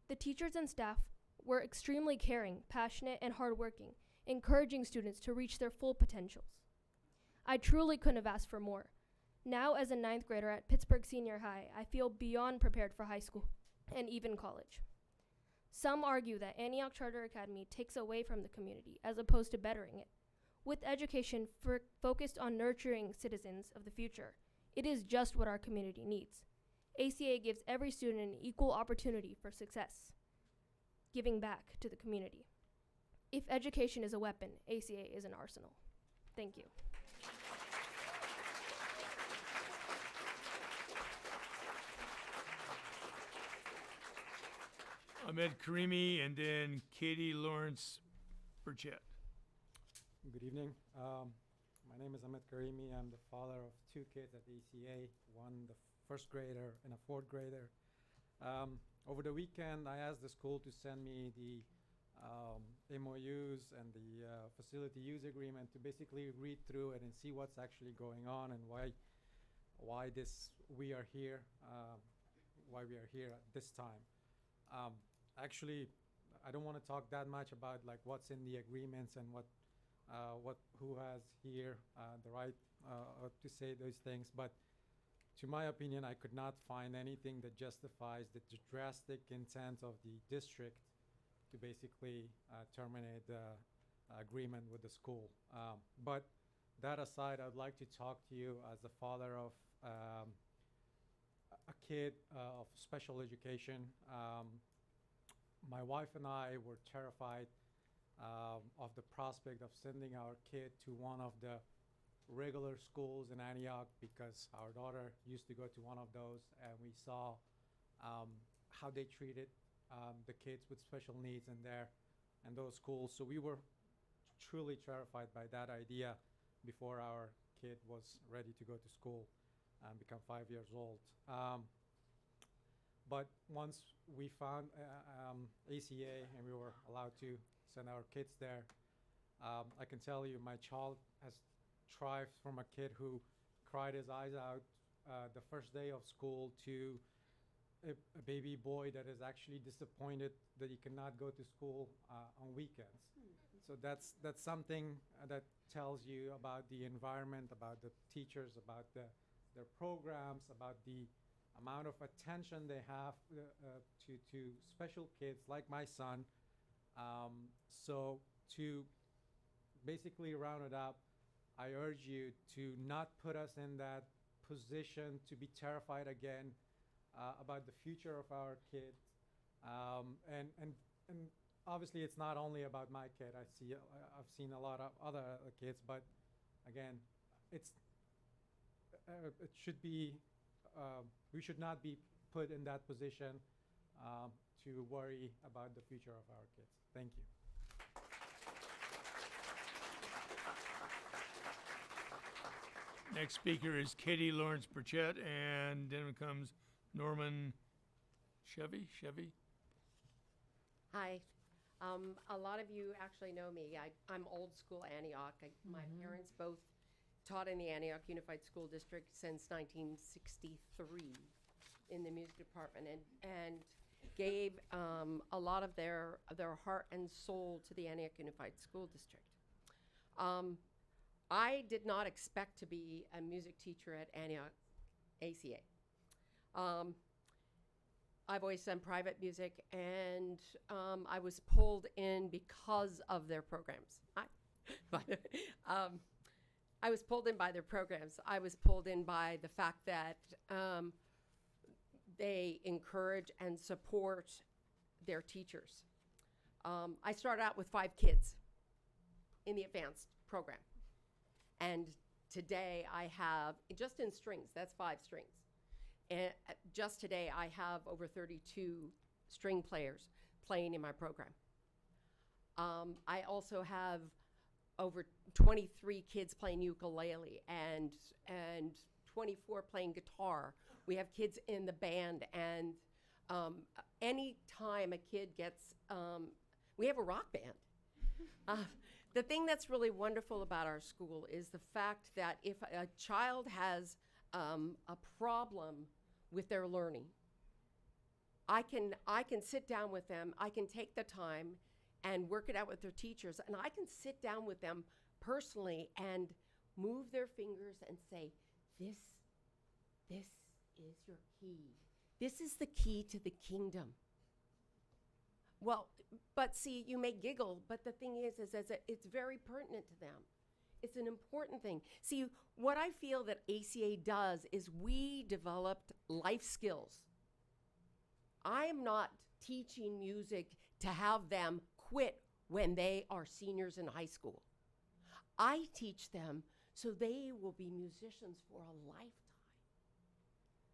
The teachers and staff were extremely caring, passionate, and hardworking, encouraging students to reach their full potentials. I truly couldn't have asked for more. Now, as a 9th grader at Pittsburgh Senior High, I feel beyond prepared for high school and even college. Some argue that Antioch Charter Academy takes away from the community as opposed to bettering it. With education focused on nurturing citizens of the future, it is just what our community needs. ACA gives every student an equal opportunity for success, giving back to the community. If education is a weapon, ACA is an arsenal. Thank you. Ahmed Karimi and then Katie Lawrence Burchett. Good evening. My name is Ahmed Karimi. I'm the father of 2 kids at ACA, one the 1st grader and a 4th grader. Over the weekend, I asked the school to send me the MOUs and the facility use agreement to basically read through it and see what's actually going on and why we are here at this time. Actually, I don't want to talk that much about like what's in the agreements and who has here the right to say those things, but to my opinion, I could not find anything that justifies the drastic intent of the district to basically terminate the agreement with the school. But that aside, I'd like to talk to you as the father of a kid of special education. My wife and I were terrified of the prospect of sending our kid to one of the regular schools in Antioch because our daughter used to go to one of those, and we saw how they treated the kids with special needs in those schools. So we were truly terrified by that idea before our kid was ready to go to school and become 5 years old. But once we found ACA and we were allowed to send our kids there, I can tell you my child has thrived from a kid who cried his eyes out the first day of school to a baby boy that is actually disappointed that he cannot go to school on weekends. So that's something that tells you about the environment, about the teachers, about their programs, about the amount of attention they have to special kids like my son. So to basically round it up, I urge you to not put us in that position to be terrified again about the future of our kid. And obviously it's not only about my kid. I've seen a lot of other kids, but again, it should be, we should not be put in that position to worry about the future of our kids. Thank you. Next speaker is Katie Lawrence Burchett, and then comes Norman Chevy. Hi. A lot of you actually know me. I'm old school Antioch. My parents both taught in the Antioch Unified School District since 1963 in the music department, and gave a lot of their heart and soul to the Antioch Unified School District. I did not expect to be a music teacher at Antioch ACA. I've always done private music, and I was pulled in because of their programs. I was pulled in by their programs. I was pulled in by the fact that they encourage and support their teachers. I started out with 5 kids in the advanced program. And today I have, just in strings, that's 5 strings. And just today I have over 32 string players playing in my program. I also have over 23 kids playing ukulele and 24 playing guitar. We have kids in the band, and any time a kid gets, we have a rock band. The thing that's really wonderful about our school is the fact that if a child has a problem with their learning, I can sit down with them, I can take the time and work it out with their teachers, and I can sit down with them personally and move their fingers and say, this is your key. This is the key to the kingdom. Well, but see, you may giggle, but the thing is it's very pertinent to them. It's an important thing. See, what I feel that ACA does is we developed life skills. I am not teaching music to have them quit when they are seniors in high school. I teach them so they will be musicians for a lifetime.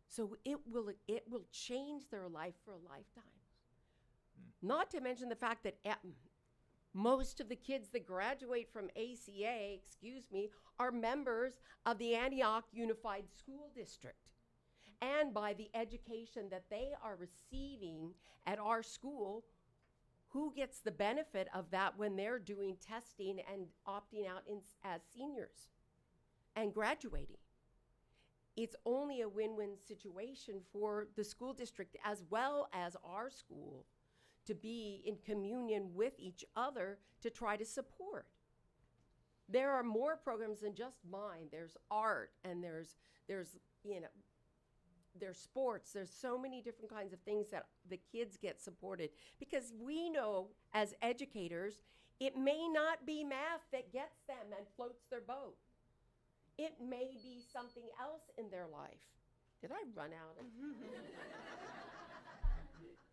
So it will change their life for a lifetime. Not to mention the fact that most of the kids that graduate from ACA, are members of the Antioch Unified School District. And by the education that they are receiving at our school, who gets the benefit of that when they're doing testing and opting out as seniors and graduating? It's only a win-win situation for the school district as well as our school to be in communion with each other to try to support. There are more programs than just mine. There's art, and there's sports. There's so many different kinds of things that the kids get supported, because we know as educators, it may not be math that gets them and floats their boat. It may be something else in their life. Did I run out?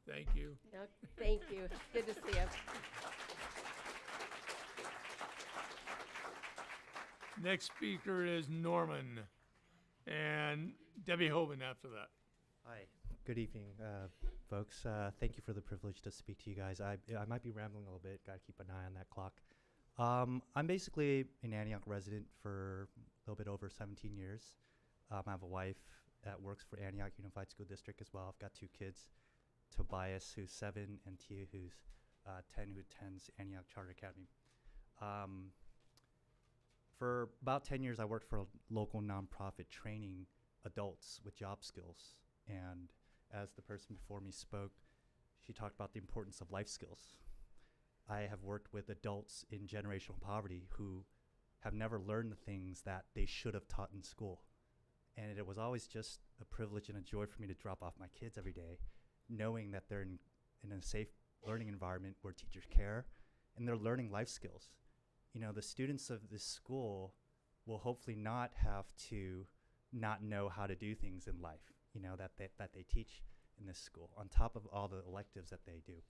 Thank you. Thank you. Good to see you. Next speaker is Norman, and Debbie Hoban after that. Hi, good evening, folks. Thank you for the privilege to speak to you guys. I might be rambling a little bit, gotta keep an eye on that clock. I'm basically an Antioch resident for a little bit over 17 years. I have a wife that works for Antioch Unified School District as well. I've got 2 kids, Tobias, who's 7, and Tia, who's 10, who attends Antioch Charter Academy. For about 10 years, I worked for a local nonprofit training adults with job skills. And as the person before me spoke, she talked about the importance of life skills. I have worked with adults in generational poverty who have never learned the things that they should have taught in school. And it was always just a privilege and a joy for me to drop off my kids every day, knowing that they're in a safe learning environment where teachers care and they're learning life skills. You know, the students of this school will hopefully not have to not know how to do things in life, you know, that they teach in this school, on top of all the electives that they do.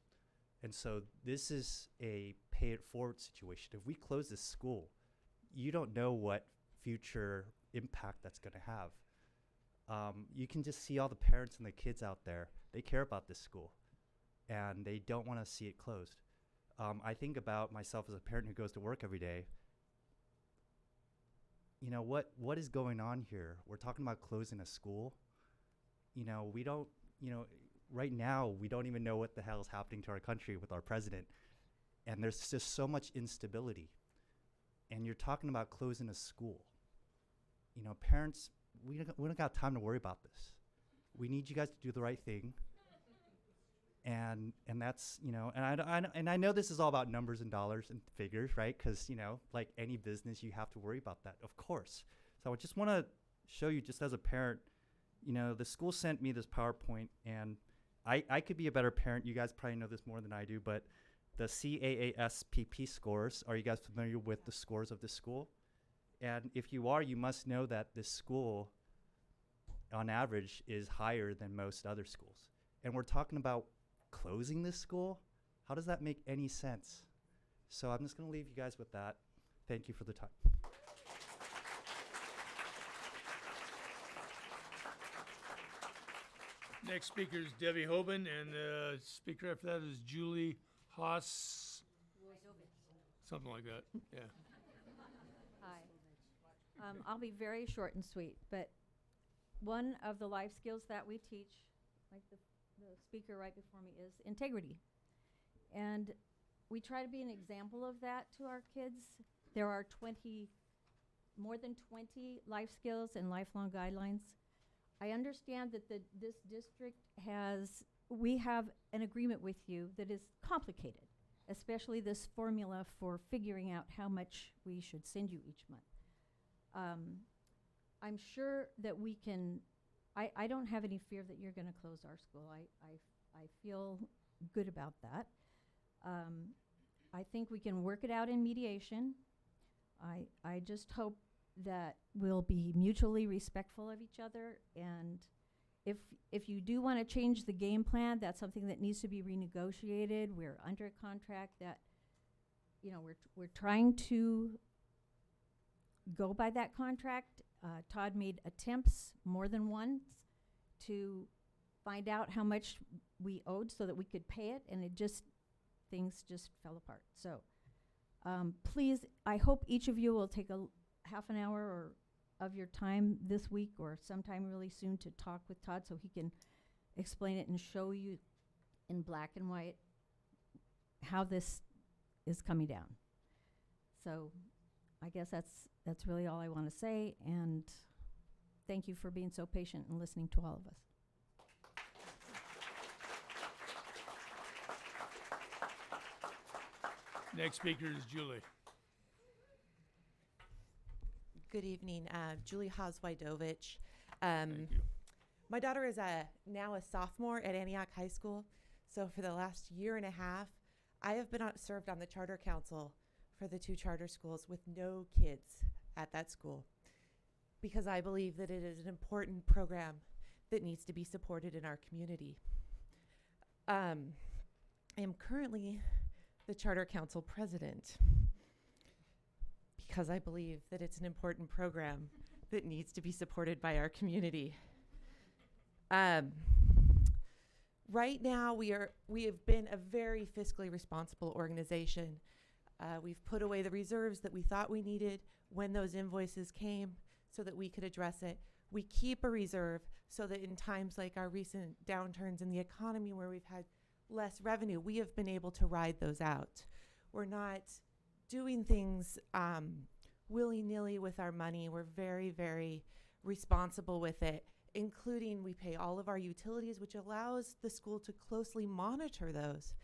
And so this is a pay it forward situation. If we close this school, you don't know what future impact that's going to have. You can just see all the parents and the kids out there. They care about this school, and they don't want to see it closed. I think about myself as a parent who goes to work every day. You know, what is going on here? We're talking about closing a school. You know, we don't, you know, right now, we don't even know what the hell is happening to our country with our president. And there's just so much instability. And you're talking about closing a school. You know, parents, we don't got time to worry about this. We need you guys to do the right thing. And that's, you know, and I know this is all about numbers and dollars and figures, right? Because, you know, like any business, you have to worry about that, of course. So I just want to show you, just as a parent, you know, the school sent me this PowerPoint, and I could be a better parent. You guys probably know this more than I do, but the CAASPP scores, are you guys familiar with the scores of this school? And if you are, you must know that this school, on average, is higher than most other schools. And we're talking about closing this school? How does that make any sense? So I'm just going to leave you guys with that. Thank you for the time. Next speaker is Debbie Hoban, and speaker after that is Julie Haas. Something like that, yeah. Hi. I'll be very short and sweet, but one of the life skills that we teach, like the speaker right before me, is integrity. And we try to be an example of that to our kids. There are more than 20 life skills and lifelong guidelines. I understand that this district we have an agreement with you that is complicated, especially this formula for figuring out how much we should send you each month. I'm sure that we can, I don't have any fear that you're gonna close our school. I feel good about that. I think we can work it out in mediation. I just hope that we'll be mutually respectful of each other, and if you do want to change the game plan, that's something that needs to be renegotiated. We're under a contract that, you know, we're trying to go by that contract. Todd made attempts more than once to find out how much we owed so that we could pay it, and things just fell apart. So please, I hope each of you will take a half an hour of your time this week or sometime really soon to talk with Todd so he can explain it and show you in black and white how this is coming down. So I guess that's really all I want to say, and thank you for being so patient and listening to all of us. Next speaker is Julie. Good evening, Julie Hoswydovich. Thank you. My daughter is now a sophomore at Antioch High School. So for the last year and a half, I have been served on the charter council for the 2 charter schools with no kids at that school, because I believe that it is an important program that needs to be supported in our community. I am currently the charter council president, because I believe that it's an important program that needs to be supported by our community. Right now, we have been a very fiscally responsible organization. We've put away the reserves that we thought we needed when those invoices came so that we could address it. We keep a reserve so that in times like our recent downturns in the economy where we've had less revenue, we have been able to ride those out. We're not doing things willy-nilly with our money. We're very, very responsible with it, including we pay all of our utilities, which allows the school to closely monitor those.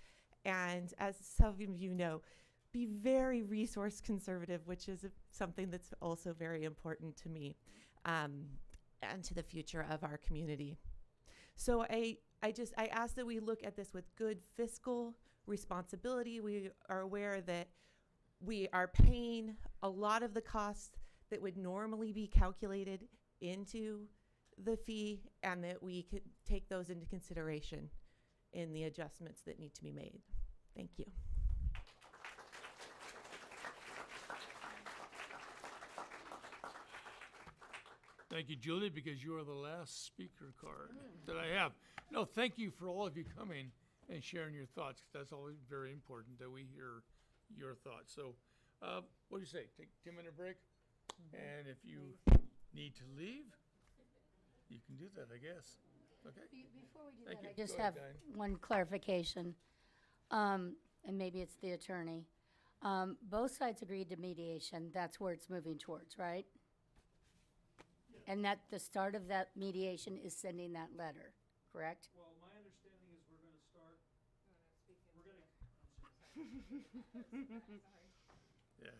And as some of you know, be very resource conservative, which is something that's also very important to me and to the future of our community. So I ask that we look at this with good fiscal responsibility. We are aware that we are paying a lot of the costs that would normally be calculated into the fee, and that we could take those into consideration in the adjustments that need to be made. Thank you. Thank you, Julie, because you are the last speaker card that I have. No, thank you for all of you coming and sharing your thoughts. That's always very important that we hear your thoughts. So, what do you say? Take a 2-minute break? And if you need to leave, you can do that, I guess. Okay? Before we do Thank that, you. I just Go ahead, have Diane. one clarification, and maybe it's the attorney. Both sides agreed to mediation. That's where it's moving towards, right? And that the start of that mediation is sending that letter, correct? Well, my understanding is we're gonna start, Yeah.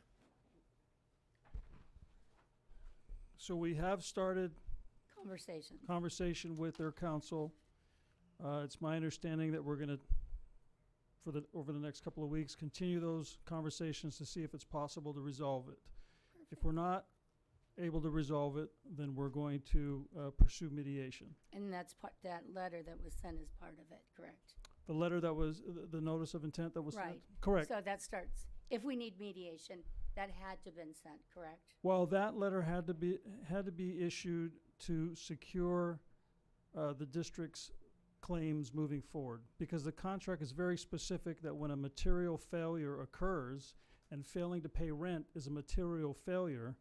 so we have started Conversation. conversation with their council. It's my understanding that we're gonna, over the next couple of weeks, continue those conversations to see if it's possible to resolve it. If we're not able to resolve it, then we're going to pursue mediation. And that's that letter that was sent as part of it, correct? The letter that was, the notice of intent that was sent? Right. Correct. So that starts, if we need mediation, that had to have been sent, correct? Well, that letter had to be issued to secure the district's claims moving forward, because the contract is very specific that when a material failure occurs and failing to pay rent is a material failure,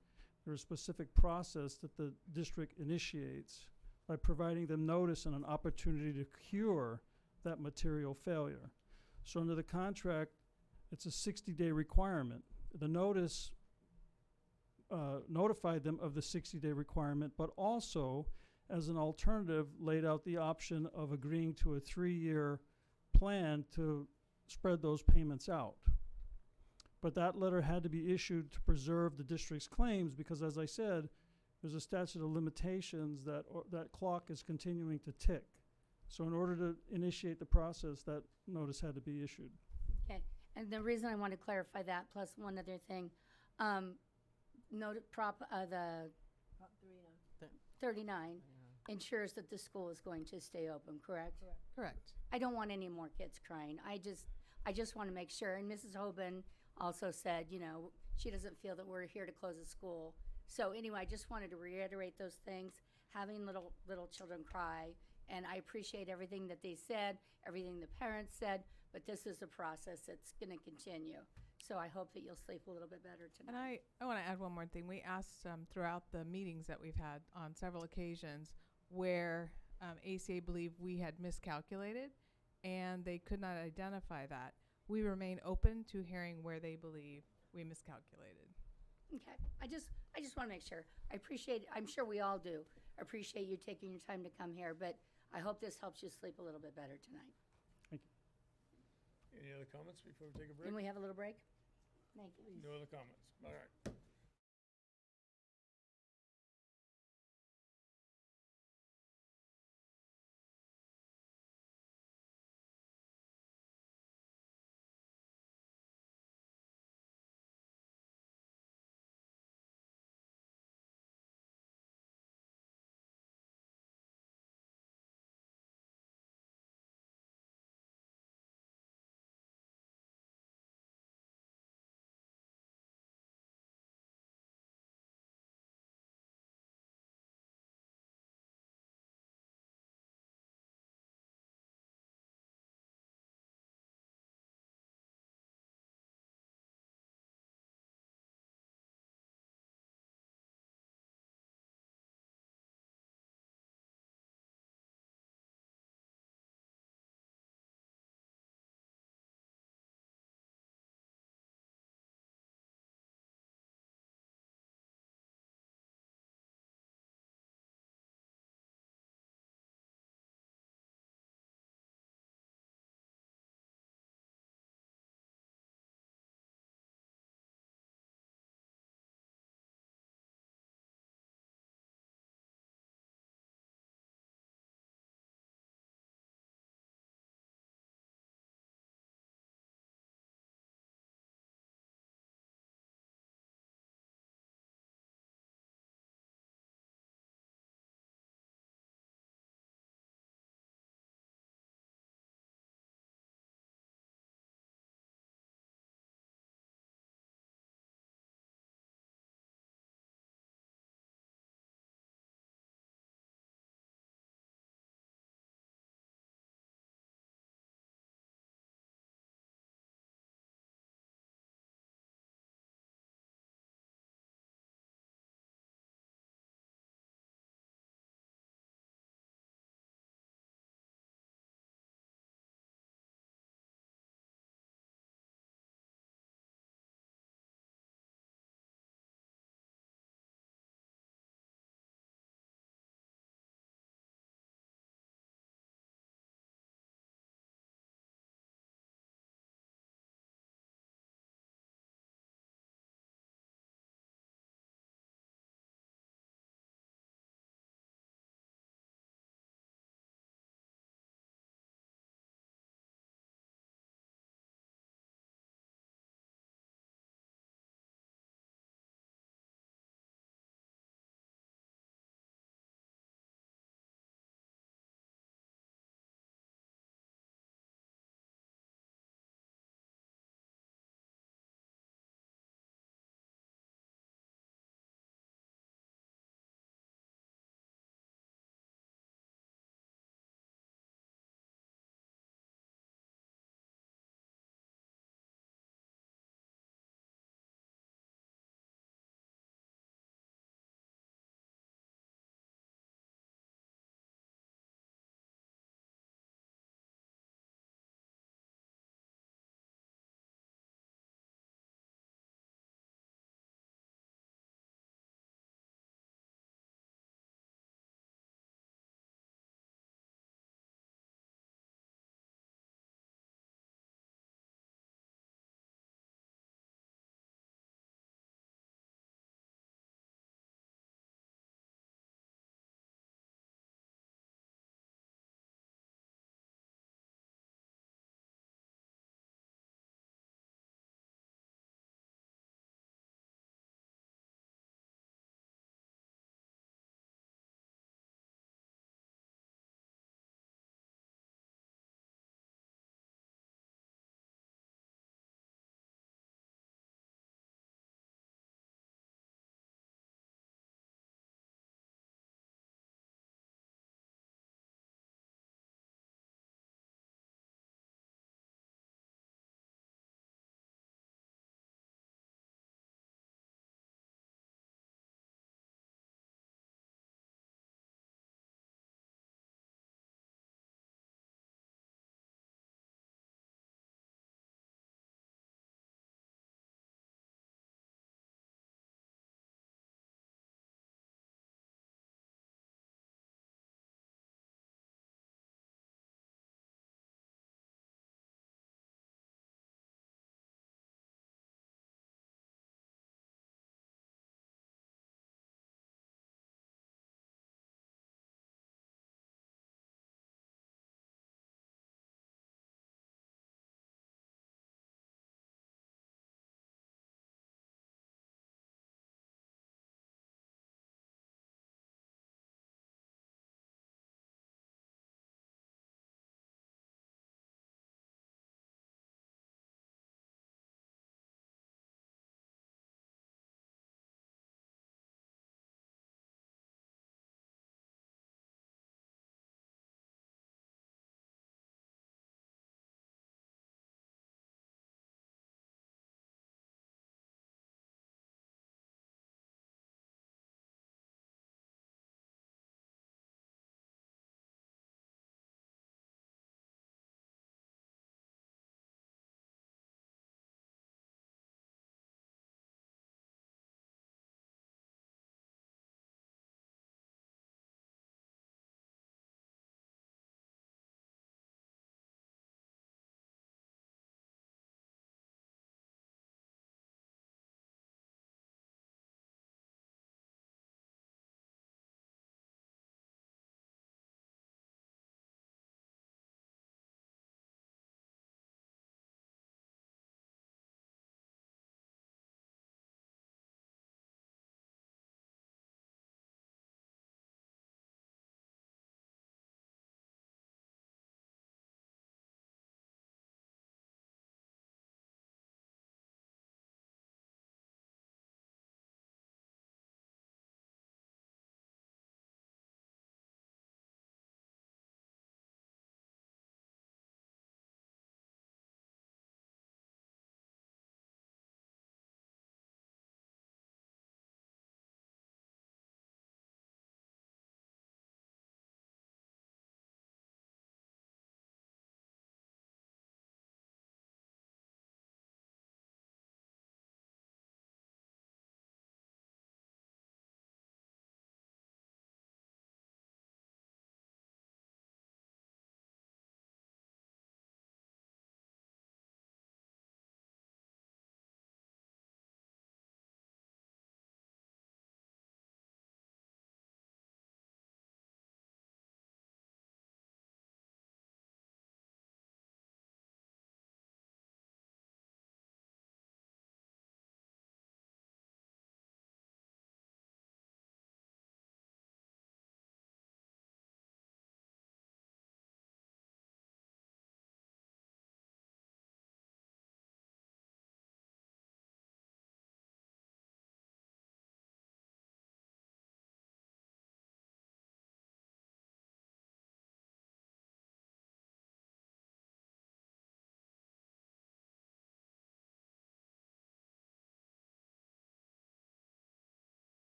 there's a specific process that the district initiates by providing them notice and an opportunity to cure that material failure. So under the contract, it's a 60-day requirement. The notice notified them of the 60-day requirement, but also, as an alternative, laid out the option of agreeing to a 3-year plan to spread those payments out. But that letter had to be issued to preserve the district's claims because, as I said, there's a statute of limitations that clock is continuing to tick. So in order to initiate the process, that notice had to be issued. Okay, and the reason I want to clarify that, plus one other thing, the Prop 39 ensures that the school is going to stay open, correct? Correct. I don't want any more kids crying. I just want to make sure. And Mrs. Hoban also said, you know, she doesn't feel that we're here to close the school. So anyway, I just wanted to reiterate those things, having little children cry. And I appreciate everything that they said, everything the parents said, but this is a process that's going to continue. So I hope that you'll sleep a little bit better And tonight. I want to add one more thing. We asked throughout the meetings that we've had on several occasions where ACA believed we had miscalculated, and they could not identify that. We remain open to hearing where they believe we miscalculated. Okay, I just want to make sure. I appreciate, I'm sure we all do, appreciate you taking your time to come here, but I hope this helps you sleep a little bit better tonight. Any other comments before we take a break? Can we have a little break? Thank you. No other comments. All right.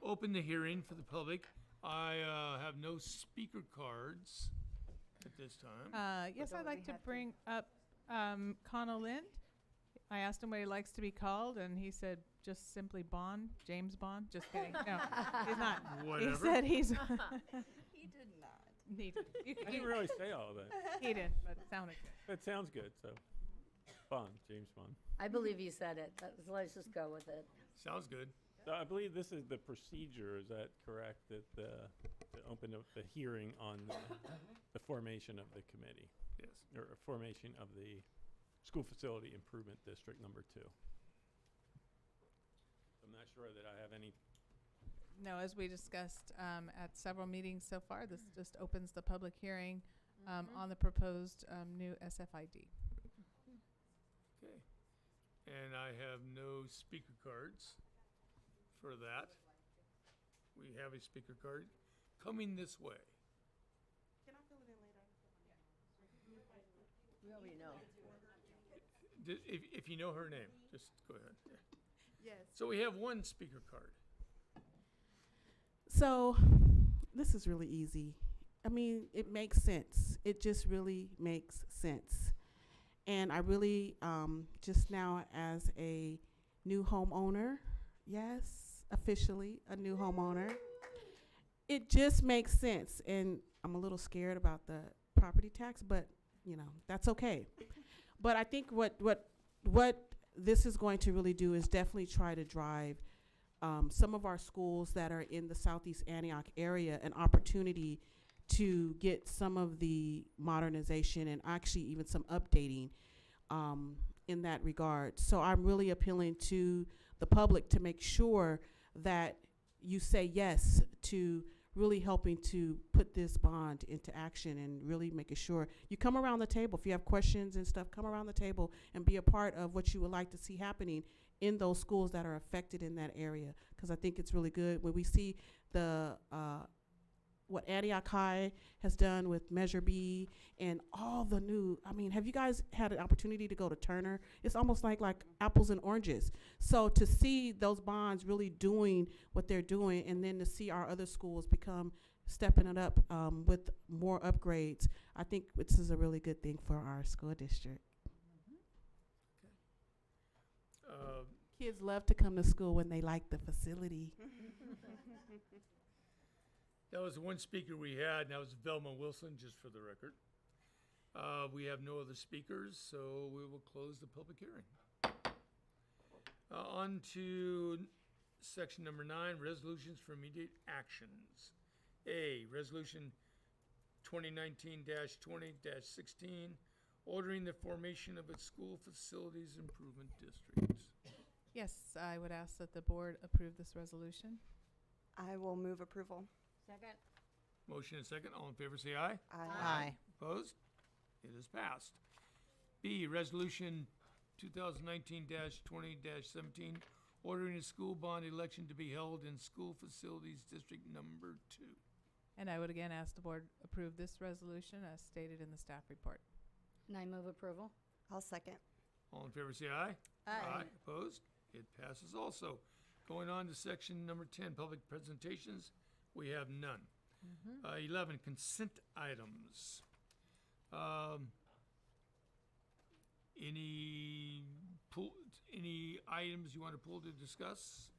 open the hearing for the public. I have no speaker cards at this time. Yes, I'd like to bring up Connell Lind. I asked him what he likes to be called, and he said just simply Bond, James Bond. Just kidding. No, he's not. Whatever. He said he's. He did not. He did. I didn't really say all of that. He didn't, but it sounded good. That sounds good. So, Bond, James Bond. I believe you said it. Let's just go with it. Sounds good. So I believe this is the procedure. Is that correct? That to open up the hearing on the formation of the committee. Yes. Or formation of the School Facility Improvement District number 2. I'm not sure that I have any. No, as we discussed at several meetings so far, this just opens the public hearing on the proposed new SFID. Okay. And I have no speaker cards for that. We have a speaker card coming this way. Can I fill it in later? We already know. If you know her name, just go ahead. Yeah. Yes. So we have one speaker card. So, this is really easy. I mean, it makes sense. It just really makes sense. And I really, just now as a new homeowner, yes, officially a new homeowner, it just makes sense. And I'm a little scared about the property tax, but, you know, that's okay. But I think what this is going to really do is definitely try to drive some of our schools that are in the Southeast Antioch area an opportunity to get some of the modernization and actually even some updating in that regard. So I'm really appealing to the public to make sure that you say yes to really helping to put this bond into action and really making sure you come around the table. If you have questions and stuff, come around the table and be a part of what you would like to see happening in those schools that are affected in that area. Because I think it's really good when we see the what Antioch High has done with Measure B and all the new, I mean, have you guys had an opportunity to go to Turner? It's almost like apples and oranges. So to see those bonds really doing what they're doing, and then to see our other schools stepping it up with more upgrades, I think this is a really good thing for our school district. Kids love to come to school when they like the facility. That was one speaker we had, and that was Velma Wilson, just for the record. We have no other speakers, so we will close the public hearing. On to section number 9, resolutions for immediate actions. A, resolution 2019-20-16, ordering the formation of a school facilities improvement district. Yes, I would ask that the board approve this resolution. I will move approval. Second. Motion and second. All in favor say aye. Aye. Opposed? It is passed. B, resolution 2019-20-17, ordering a school bond election to be held in school facilities district number 2. And I would again ask the board approve this resolution as stated in the staff report. And I move approval. I'll second. All in favor say aye. Aye. Opposed? It passes also. Going on to section number 10, public presentations. We have none. 11, consent items. Any items you want to pull to discuss?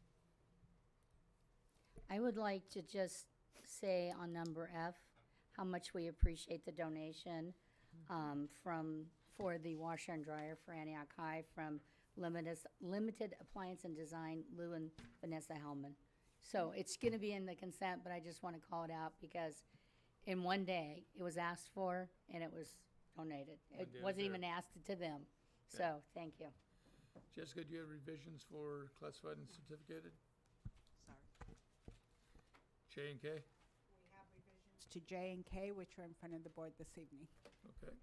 I would like to just say on number F, how much we appreciate the donation for the washer and dryer for Antioch High from Limited Appliance and Design, Lou and Vanessa Hellman. So it's going to be in the consent, but I just want to call it out because in one day it was asked for and it was donated. It day wasn't there. even asked to them. Okay. So thank you. Jessica, do you have revisions for classified and certificated? Sorry. J and K? We have revisions to J and K, which are in front of the board this evening. Okay.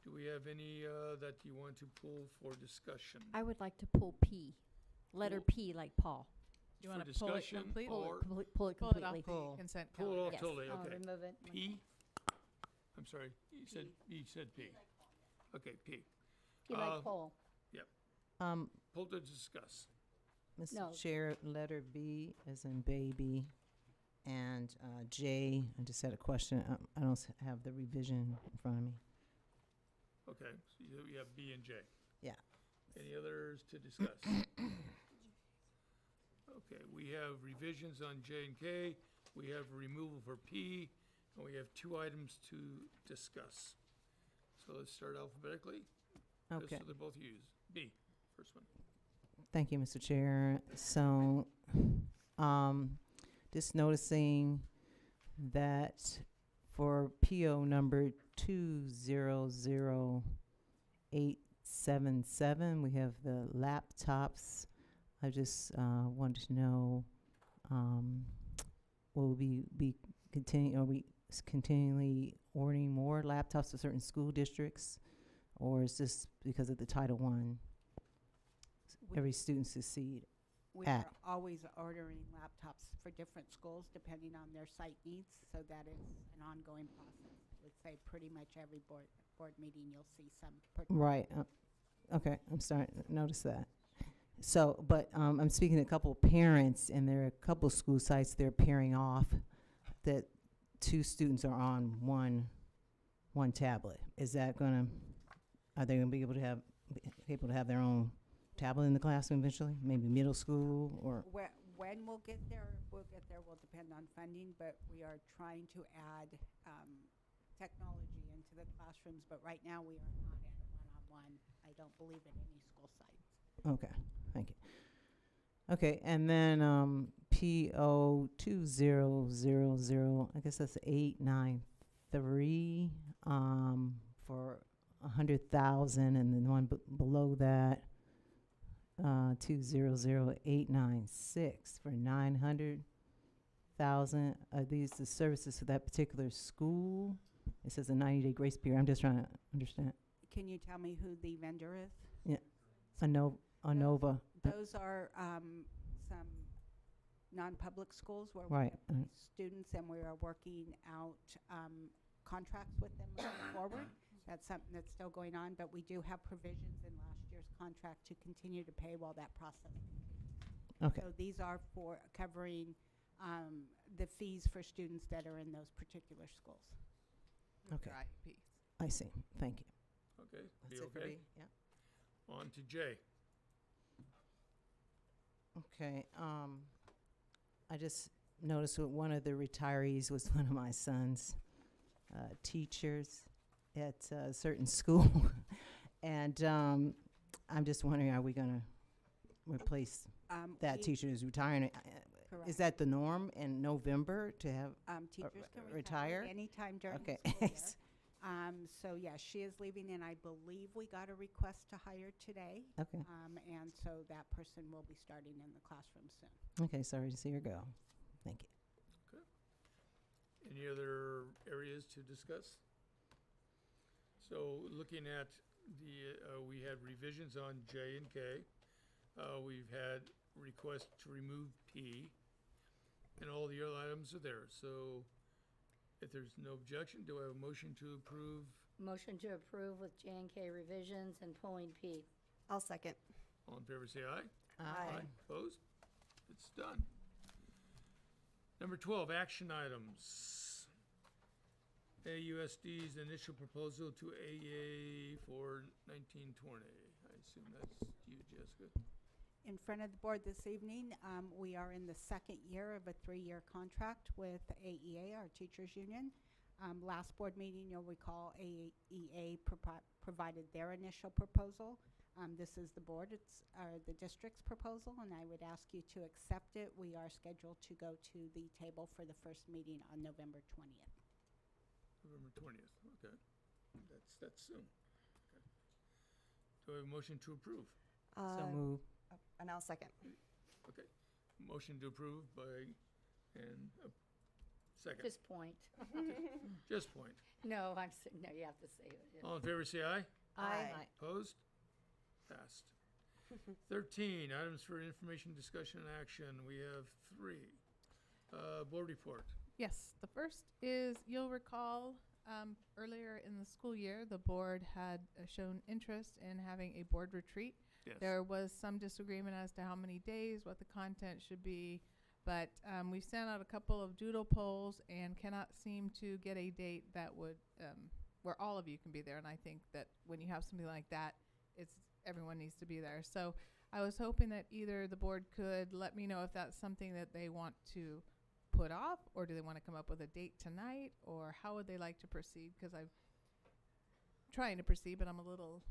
Do we have any that you want to pull for discussion? I would like to pull P. Letter P like Paul. You For want to pull it discussion completely? or- Pull it Pull it off completely. the consent Pull it calendar. off Yes. totally, I'll okay. remove it. P? I'm sorry, you said P. Okay, P. P like pole. Yep. Um, Pull to discuss. No. Mr. Chair, letter B as in baby, and J, I just had a question. I don't have the revision in front of me. Okay, so you have B and J. Yeah. Any others to discuss? Okay, we have revisions on J and K, we have removal for P, and we have 2 items to discuss. So let's start alphabetically. just Okay. So they're both used. B, first one. Thank you, Mr. Chair. So, just noticing that for PO number 200877, we have the laptops. I just wanted to know, will we be continually ordering more laptops to certain school districts, or is this because of the Title I? Every student succeed. We at. are always ordering laptops for different schools depending on their site needs, so that is an ongoing process. I would say pretty much every board meeting you'll see some. Right. Okay, I'm starting to notice that. So, but I'm speaking to a couple of parents, and there are a couple of school sites they're pairing off that 2 students are on one tablet. Is that gonna? Are they gonna be able to have their own tablet in the classroom eventually? Maybe middle school or? When we'll get there will depend on funding, but we are trying to add technology into the classrooms, but right now we are not at a one-on-one, I don't believe, at any school site. Okay, thank you. Okay, and then PO 2000, I guess that's 893 for 100,000, and then one below that 200896 for 900,000. Are these the services for that particular school? It says a 90-day grace period. I'm just trying to understand. Can you tell me who the vendor is? Yeah, Anova. Those are some non-public schools where we Right. have students, and we are working out contracts with them moving forward. That's something that's still going on, but we do have provisions in last year's contract to continue to pay while that process continues. Okay. So these are for covering the fees for students that are in those particular schools. Okay. IEPs. I see. Thank you. Okay, That's B it for okay? B, yeah. On to J. Okay, I just noticed that one of the retirees was one of my son's teachers at a certain school. And I'm just wondering, are we gonna replace that We- teacher who's retiring? Correct. Is that the norm in November to have Teachers can retire? anytime during Okay. the school year. So yes, she is leaving, and I believe we got a request to hire today. Okay. And so that person will be starting in the classroom soon. Okay, sorry to see her go. Thank you. Okay. Any other areas to discuss? So looking at we had revisions on J and K. We've had requests to remove P, and all the other items are there. So if there's no objection, do I have a motion to approve? Motion to approve with J and K revisions and pulling P. I'll second. All in favor, say aye. Aye. Opposed? It's done. Number 12, action items. AUSD's initial proposal to AEA for 1920. I assume that's you, Jessica. In front of the board this evening, we are in the second year of a 3-year contract with AEA, our teachers union. Last board meeting, you'll recall AEA provided their initial proposal. This is the board, it's the district's proposal, and I would ask you to accept it. We are scheduled to go to the table for the first meeting on November 20th. November 20th, okay. That's soon. Okay. Do I have a motion to approve? So move. And I'll second. Okay. Motion to approve by, and second. Just point. Just point. No, no, you have to say it. All in favor, say aye. Aye. Opposed? Passed. 13, items for information, discussion, and action. We have 3. Board report. Yes, the first is, you'll recall, Earlier in the school year, the board had shown interest in having a board retreat. Yes. There was some disagreement as to how many days, what the content should be, but we've sent out a couple of doodle polls and cannot seem to get a date that would, where all of you can be there. And I think that when you have something like that, everyone needs to be there. So I was hoping that either the board could let me know if that's something that they want to put off, or do they want to come up with a date tonight, or how would they like to proceed? Because I'm trying to proceed, but I'm a little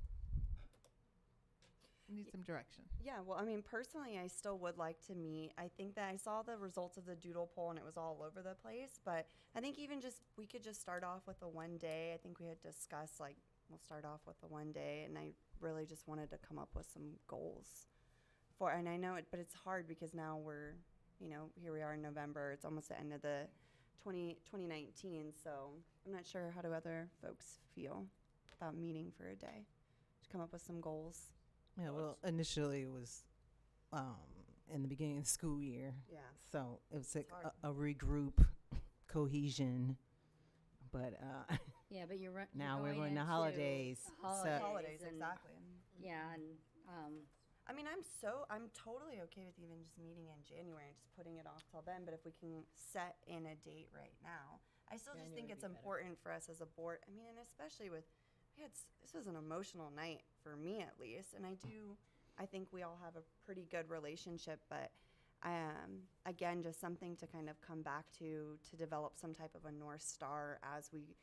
need some direction. Yeah, well, I mean, personally, I still would like to meet. I think that I saw the results of the doodle poll and it was all over the place, but I think even just, we could just start off with the one day. I think we had discussed, like, we'll start off with the one day, and I really just wanted to come up with some goals for, and I know it, but it's hard because now we're, you know, here we are in November. It's almost the end of the 2019, so I'm not sure how do other folks feel about meeting for a day to come up with some goals. Yeah, well, initially it was in the beginning of the school year. Yeah. So it was like hard. a regroup, cohesion, but Yeah, but you're right. now we're going to holidays. Holidays, and- exactly. Yeah, and I mean, I'm totally okay with even just meeting in January and just putting it off till then. But if we can set in a date right now, I still just think it's important for us as a board. I mean, and especially with, this was an emotional night for me at least, and I think we all have a pretty good relationship. But again, just something to kind of come back to develop some type of a North Star as we,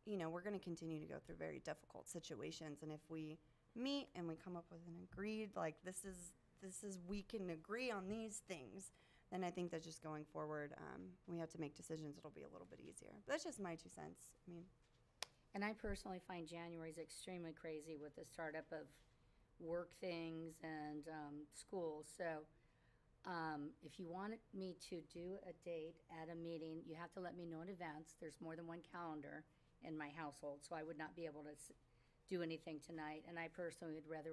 you know, we're going to continue to go through very difficult situations, and if we meet and we come up with an agreed, like this is we can agree on these things, then I think that just going forward, we have to make decisions, it'll be a little bit easier. But that's just my 2 cents. I mean, and I personally find January is extremely crazy with the startup of work things and school. So if you wanted me to do a date at a meeting, you have to let me know in advance. There's more than one calendar in my household, so I would not be able to do anything tonight. And I personally would rather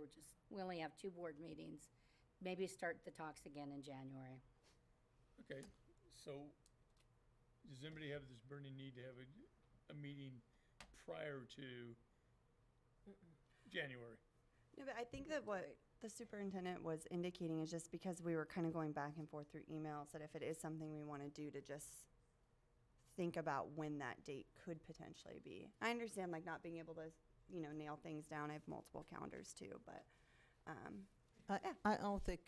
we only have 2 board meetings, maybe start the talks again in January. Okay, so does anybody have this burning need to have a meeting prior to January? no, but I think that what the superintendent was indicating is just because we were kind of going back and forth through emails, that if it is something we want to do, to just think about when that date could potentially be. I understand, like, not being able to, you know, nail things down. I have multiple calendars too, but I don't think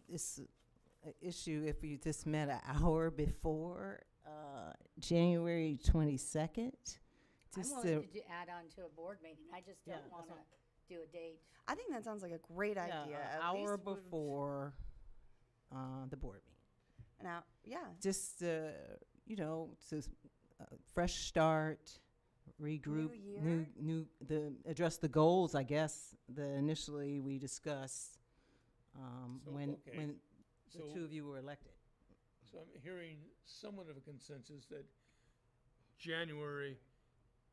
it's an issue if you just met an hour before January 22nd. I'm Just willing to add on to a board meeting. I just don't Yeah, want to that's do a date. I think that sounds like a great idea. an At hour least we've- before the board meeting. Now, yeah. Just you know, to fresh start, regroup, year? address the goals. I guess initially we discussed So, when okay. when the So- 2 of you were elected. So I'm hearing somewhat of a consensus that January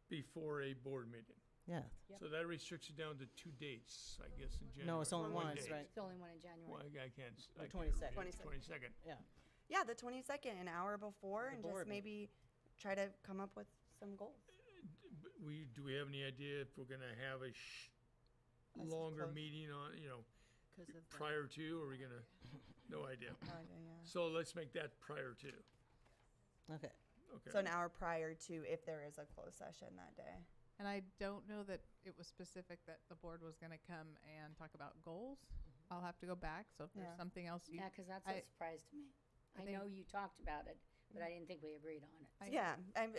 before a board meeting. Yeah. So that restricts it down to 2 dates, I guess, in January. No, it's only One once, date. right? It's the only one in January. Well, I can't. The I can't 22nd. read it. 22nd. Yeah. Yeah, the 22nd, an hour before, The and board just maybe try to come up with some goals. Do we have any idea if we're gonna have a longer meeting on, you know, prior to, or are we gonna, no idea. No idea, yeah. So let's make that prior to. Okay. Okay. So an hour prior to, if there is a closed session that day. And I don't know that it was specific that the board was going to come and talk about goals. I'll have to go back. So if there's Yeah. something else you, Yeah, because that's I- a surprise to me. I I think- know you talked about it, but I didn't think we agreed on it. Yeah,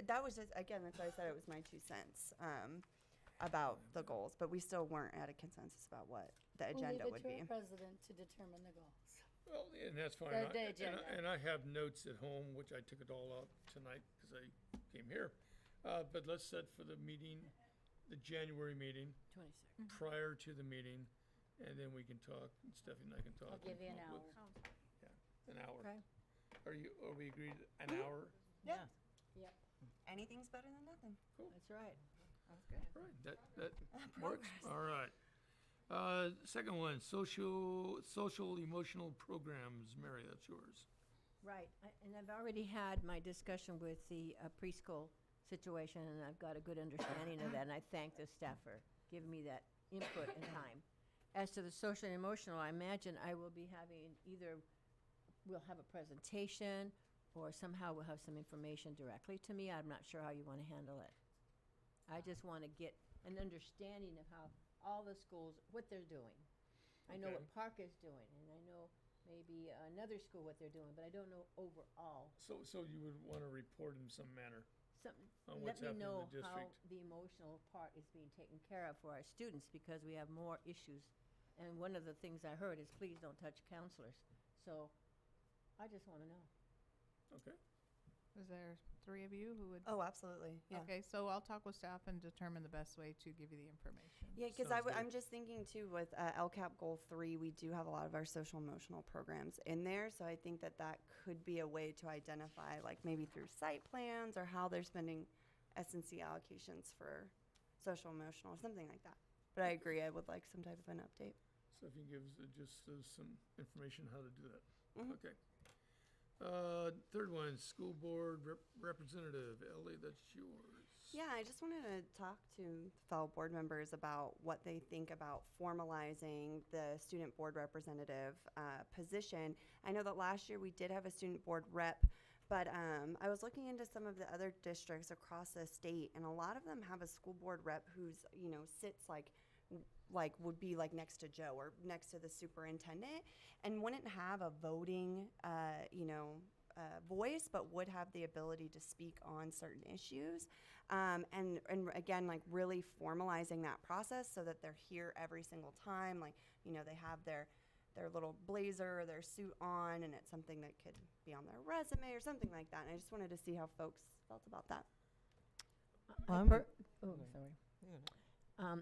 that was just, again, that's why I said it was my 2 cents about the goals, but we still weren't at a consensus about what the agenda would be. We'll leave it to our president to determine the goals. Well, and that's fine. The I- agenda. And I have notes at home, which I took it all out tonight because I came here. But let's set for the meeting, the January meeting, 26. prior to the meeting, and then we can talk, and Stephanie and I can talk. I'll give you an and hour. Yeah, an hour. Okay. Are we agreed, an hour? Yeah. Yep. Anything's better than nothing. Cool. That's right. That's good. All right, that works. All right. Second one, social emotional programs. Mary, that's yours. Right, and I've already had my discussion with the preschool situation, and I've got a good understanding of that, and I thank the staff for giving me that input and time. As to the social and emotional, I imagine I will be having either, we'll have a presentation, or somehow we'll have some information directly to me. I'm not sure how you want to handle it. I just want to get an understanding of how all the schools, what they're doing. I know what Okay. Park is doing, and I know maybe another school what they're doing, but I don't know overall. So you would want to report in some manner on Let what's me happening in know the how district. the emotional part is being taken care of for our students, because we have more issues. And one of the things I heard is, please don't touch counselors. So I just want to know. Okay. Is there 3 of you who would? Oh, absolutely. Yeah. Okay, so I'll talk with staff and determine the best way to give you the information. Yeah, because Sounds good. I'm just thinking too with LCAP Goal 3, we do have a lot of our social emotional programs in there. So I think that that could be a way to identify, like maybe through site plans or how they're spending S&C allocations for social emotional or something like that. But I agree, I would like some type of an update. So if you give us just some information how to do that. Mhm. Okay. Third one, school board representative. Ellie, that's yours. Yeah, I just wanted to talk to fellow board members about what they think about formalizing the student board representative position. I know that last year we did have a student board rep, but I was looking into some of the other districts across the state, and a lot of them have a school board rep who's, sits like would be like next to Joe or next to the superintendent, and wouldn't have a voting, voice, but would have the ability to speak on certain issues. And again, like really formalizing that process so that they're here every single time. Like, they have their little blazer or their suit on, and it's something that could be on their resume or something like that. And I just wanted to see how folks felt about that.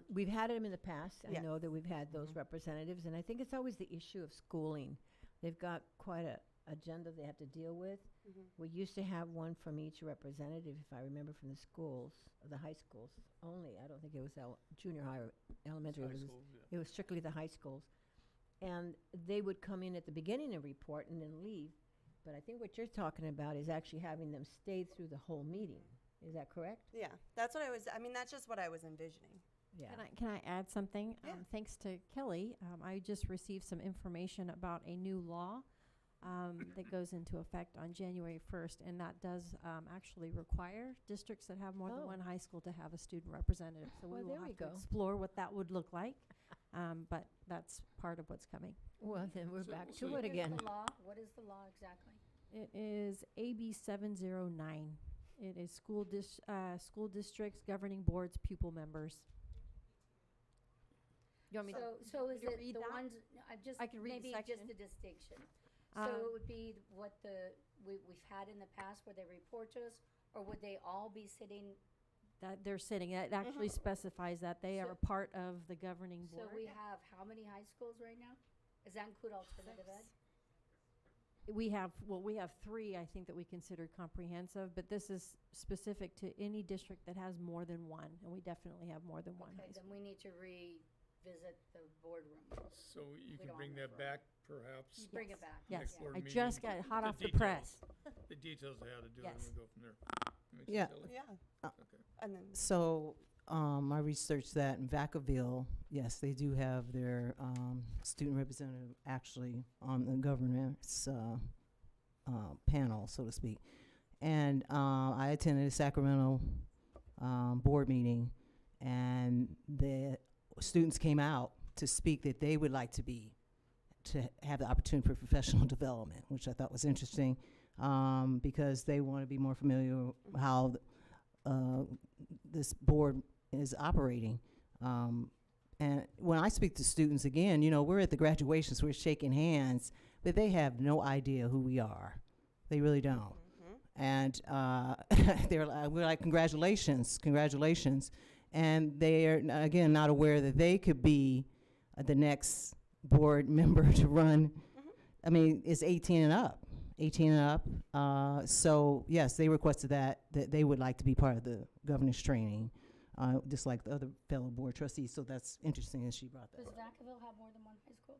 We've had them in the past. I Yes. know that we've had those representatives, and I think it's always the issue of schooling. They've got quite a agenda they have to deal with. Mhm. We used to have one from each representative, if I remember, from the schools, the high schools only. I don't think it was junior high or elementary. High It was, schools, yeah. it was strictly the high schools. And they would come in at the beginning and report and then leave. But I think what you're talking about is actually having them stay through the whole meeting. Is that correct? Yeah, that's what that's just what I was envisioning. Yeah. Can I add something? Yeah. Thanks to Kelly, I just received some information about a new law that goes into effect on January 1st, and that does actually require districts that have more than Oh. one high school to have a student representative. So Well, we will there we have to go. explore what that would look like, but that's part of what's coming. Well, then we're So- back so to it What is again. the law? What is the law exactly? It is AB 709. It is school districts, governing boards, pupil members. You want me So is me to it read the that? ones, I'm just, I can read the maybe just section. a distinction. Um, So it would be what we've had in the past where they report to us, or would they all be sitting? That they're sitting, it actually specifies that they are So- a part of the governing So board. we have how many high schools right now? Does that include alternative ed? We have 3, I think, that we consider comprehensive, but this is specific to any district that has more than one, and we definitely have more than one high Okay, school. then we need to revisit the boardroom. So you We can don't bring have that back, perhaps? Bring it back. Yes, next board I just meeting? got hot The off the details. press. The details of how to do it, and Yes. we'll go from there. Makes Yeah. sense, Ellie? Yeah. Okay. And then So, I researched that in Vacaville, yes, they do have their student representative actually on the governance panel, so to speak. And I attended a Sacramento board meeting, and the students came out to speak that they would like to have the opportunity for professional development, which I thought was interesting, because they want to be more familiar with how this board is operating. And when I speak to students, again, we're at the graduations, we're shaking hands, but they have no idea who we are. They really don't. And we're like, congratulations. And they are, again, not aware that they could be the next board member to run. I mean, it's 18 and up. So, yes, they requested that they would like to be part of the governance training, just like the other fellow board trustees. So that's interesting that she brought that Does up. Vacaville have more than one high school?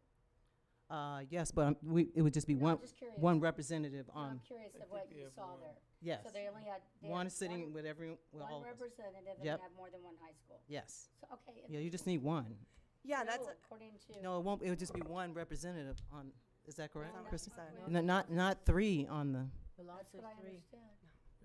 Yes, but it would just be No, one, just curious. one representative No, I'm on, curious I of what think they you have saw one. there. yes. So they only had. They One had sitting one- with with One all of us. representative and Yep. have more than one high school. Yes. So, okay. Yeah, you just need one. Yeah, No, that's according to. No, it won't, it would just be one representative on, is that correct, No, Kristen? that's not No, not three on the, That's what I understand.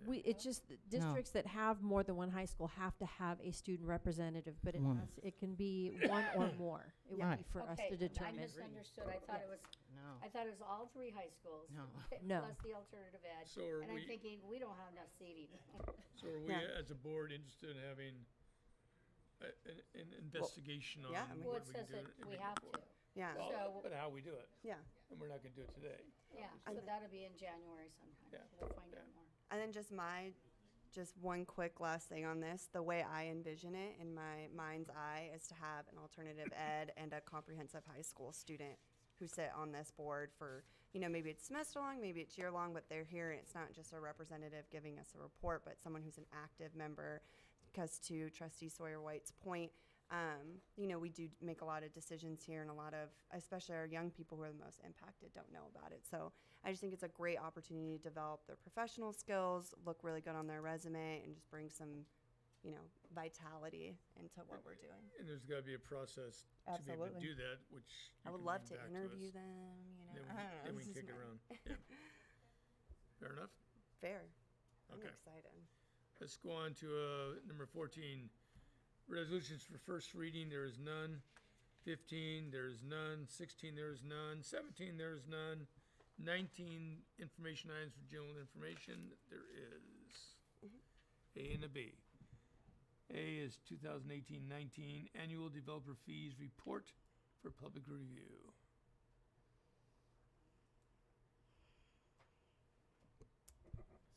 It's just that districts that have more than one high school have to have a student representative, but One. it can be one or more. It would be Right. for us Okay, to determine. I misunderstood. I thought it was. no. I thought it was all three high schools. No. No. Plus the alternative ed. So are And we- I'm thinking, we don't have enough seating. So are we, Yeah. as a board, interested in having an investigation on yeah, I mean- what Well, it we can says do? that and we make have report? to. yeah, Well, So- but how we do it, yeah. and we're not gonna do it today. Yeah, I so thi- that'll be in January sometime. Yeah. We'll find out more. And then just one quick last thing on this. The way I envision it in my mind's eye is to have an alternative ed and a comprehensive high school student who sit on this board for, maybe it's semester long, maybe it's year long, but they're here and it's not just a representative giving us a report, but someone who's an active member. Because to Trustee Sawyer White's point, we do make a lot of decisions here, and a lot of, especially our young people who are the most impacted, don't know about it. So I just think it's a great opportunity to develop their professional skills, look really good on their resume, and just bring some, vitality into what we're doing. And there's gotta be a process to be able to Absolutely. do that, which I you would can love bring to back interview us. them, Then I don't know, then we this can is kick it my- around. Yeah. Fair enough? Fair. I'm Okay. excited. Let's go on to number 14. Resolutions for first reading, there is none. 15, there is none. 16, there is none. 17, there is none. 19, information items for general information, there is. A and a B. A is 2018-19 Annual Developer Fees Report for public review.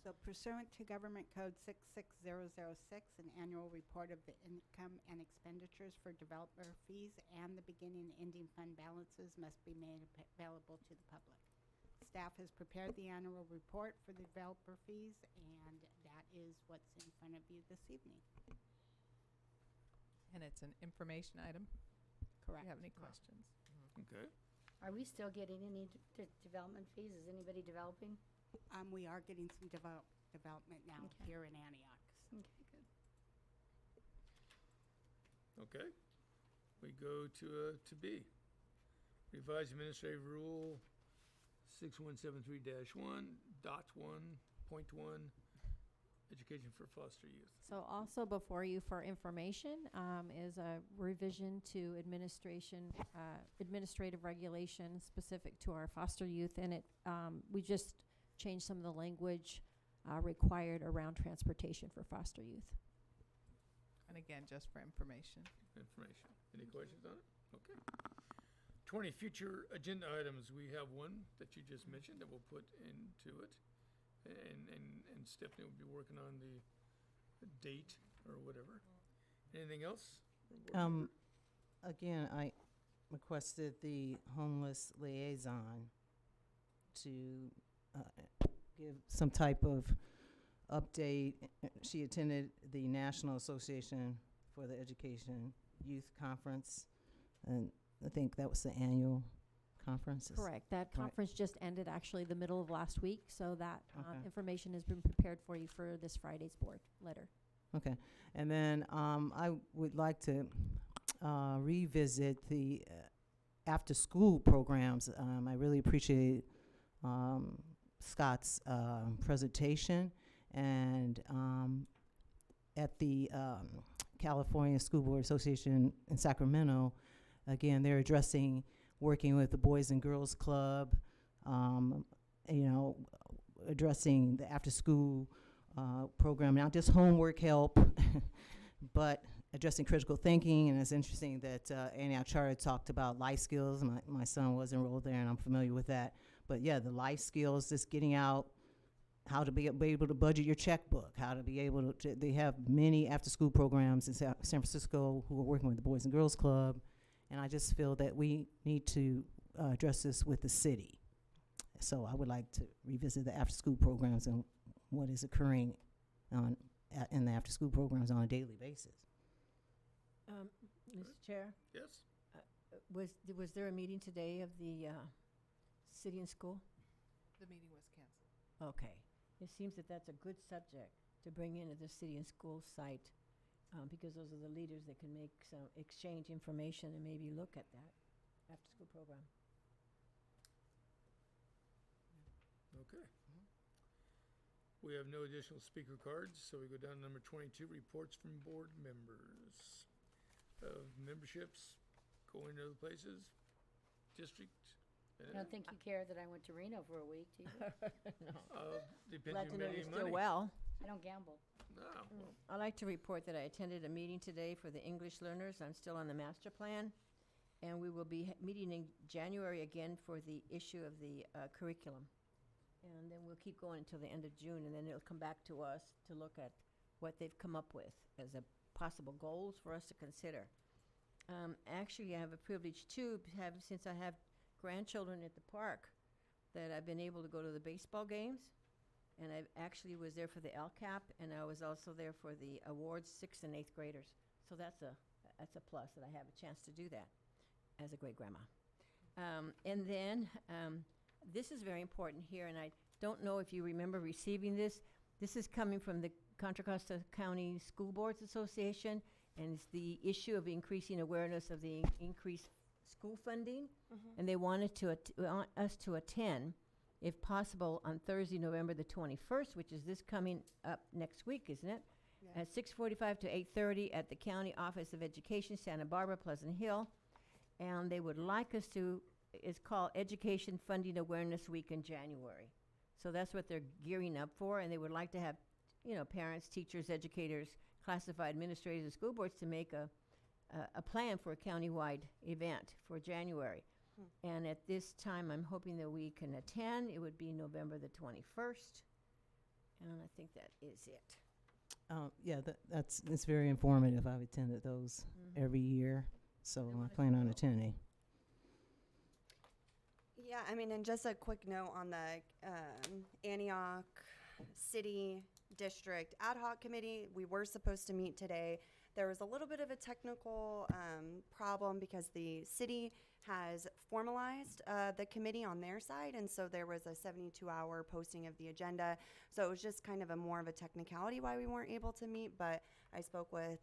So pursuant to Government Code 66006, an annual report of the income and expenditures for developer fees and the beginning and ending fund balances must be made available to the public. Staff has prepared the annual report for the developer fees, and that is what's in front of you this evening. And it's an information item. Do Correct. you have any questions? Okay. Are we still getting any development fees? Is anybody developing? We are getting some development now Okay. here in Antioch. Okay, good. Okay. We go to B. Revised Administrative Rule 6173-1.1.1, Education for Foster Youth. So also before you for information is a revision to administrative regulation specific to our foster youth, and it we just changed some of the language required around transportation for foster youth. And again, just for information. Information. Any questions on it? Okay. 20 future agenda items. We have one that you just mentioned that we'll put into it. And Stephanie will be working on the date or whatever. Anything else? Again, I requested the homeless liaison to give some type of update. She attended the National Association for the Education Youth Conference, and I think that was the annual conference. Correct. That Right. conference just ended actually the middle of last week, so that Okay. information has been prepared for you for this Friday's board letter. Okay, and then I would like to revisit the after-school programs. I really appreciate Scott's presentation, and at the California School Board Association in Sacramento, again, they're addressing working with the Boys and Girls Club, addressing the after-school program, not just homework help, but addressing critical thinking. And it's interesting that Antioch Charter talked about life skills. My son was enrolled there, and I'm familiar with that. But yeah, the life skills, just getting out, how to be able to budget your checkbook, how to be able to they have many after-school programs in San Francisco who are working with the Boys and Girls Club. And I just feel that we need to address this with the city. So I would like to revisit the after-school programs and what is occurring in the after-school programs on a daily basis. Mr. Chair? Yes? Was there a meeting today of the city and school? The meeting was canceled. Okay. It seems that that's a good subject to bring into the city and school site, because those are the leaders that can make some exchange information and maybe look at that after-school program. Okay. We have no additional speaker cards, so we go down to number 22, reports from board members. Memberships, going to other places, district. I don't think you care that I went to Reno for a week, do you? Depends Glad on to know many you're money. still well. I don't gamble. No. I'd like to report that I attended a meeting today for the English learners. I'm still on the master plan. And we will be meeting in January again for the issue of the curriculum. And then we'll keep going until the end of June, and then it'll come back to us to look at what they've come up with as a possible goals for us to consider. Actually, I have a privilege too, since I have grandchildren at the park, that I've been able to go to the baseball games. And I actually was there for the LCAP, and I was also there for the awards, 6th and 8th graders. So that's a plus that I have a chance to do that as a great-grandma. And then this is very important here, and I don't know if you remember receiving this. This is coming from the Contra Costa County School Boards Association, and it's the issue of increasing awareness of the increased school funding. And they wanted want us to attend, if possible, on Thursday, November the 21st, which is this coming up next week, isn't it? Yeah. At 6:45 to 8:30 at the County Office of Education, Santa Barbara, Pleasant Hill. And they would like us to, it's called Education Funding Awareness Week in January. So that's what they're gearing up for, and they would like to have, parents, teachers, educators, classified administrators, and school boards to make a plan for a countywide event for January. And at this time, I'm hoping that we can attend. It would be November the 21st. And I think that is it. Yeah, it's very informative. I've attended those every year, so I plan on attending. Yeah, I mean, and just a quick note on the Antioch City District Ad Hoc Committee. We were supposed to meet today. There was a little bit of a technical problem because the city has formalized the committee on their side, and so there was a 72-hour posting of the agenda. So it was just kind of more of a technicality why we weren't able to meet, but I spoke with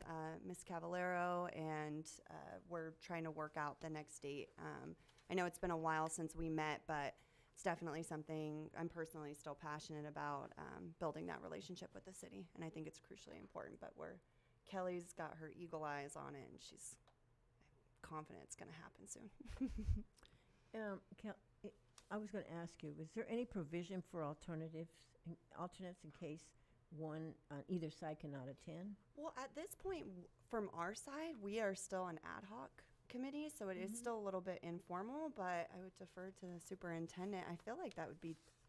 Ms. Cavallero, and we're trying to work out the next date. I know it's been a while since we met, but it's definitely something I'm personally still passionate about, building that relationship with the city, and I think it's crucially important. But Kelly's got her eagle eyes on it, and she's confident it's going to happen soon. I was going to ask you, is there any provision for alternates in case one on either side cannot attend? Well, at this point, from our side, we are still an ad hoc committee, so it is still a little bit informal, but I would defer to the superintendent. I feel like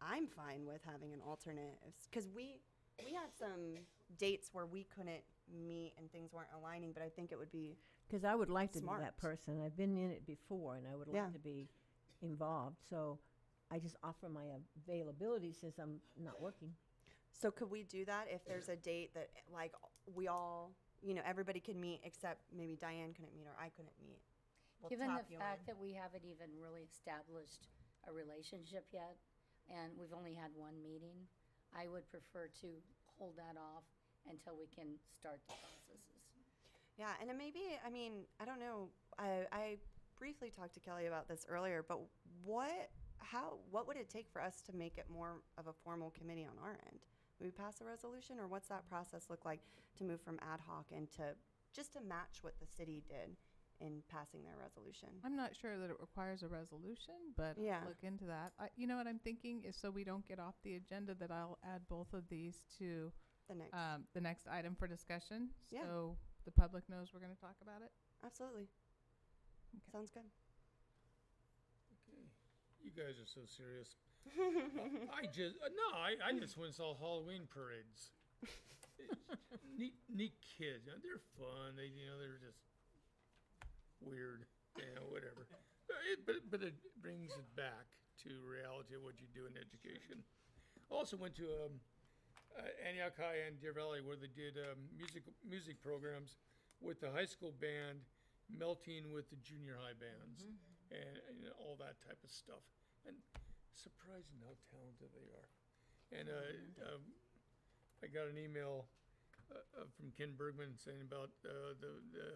I'm fine with having an alternate, because we had some dates where we couldn't meet and things weren't aligning, but I think it would be Because I would like to be smart. that person. I've been in it before, and I would Yeah. like to be involved. So I just offer my availability since I'm not working. So could we do that if there's a date that like we all, everybody could meet except maybe Diane couldn't meet or I couldn't meet? We'll Given tap the you fact in. that we haven't even really established a relationship yet, and we've only had one meeting, I would prefer to hold that off until we can start the processes. Yeah, and it maybe, I don't know. I briefly talked to Kelly about this earlier, but what would it take for us to make it more of a formal committee on our end? Would we pass a resolution, or what's that process look like to move from ad hoc and just to match what the city did in passing their resolution? I'm not sure that it requires a resolution, but Yeah. I'll look into that. You know what I'm thinking is, so we don't get off the agenda, that I'll add both of these to the next item for discussion, Yeah. so the public knows we're going to talk about it. Absolutely. Sounds good. Okay. You guys are so serious. I just went and saw Halloween parades. Neat kids. They're fun. They're just weird. Whatever. But it brings it back to reality of what you do in education. Also went to Antioch High and Deer Valley, where they did music programs with the high school band melting with the junior high bands and all that type of stuff. And surprising how talented they are. And I got an email from Ken Bergman saying about the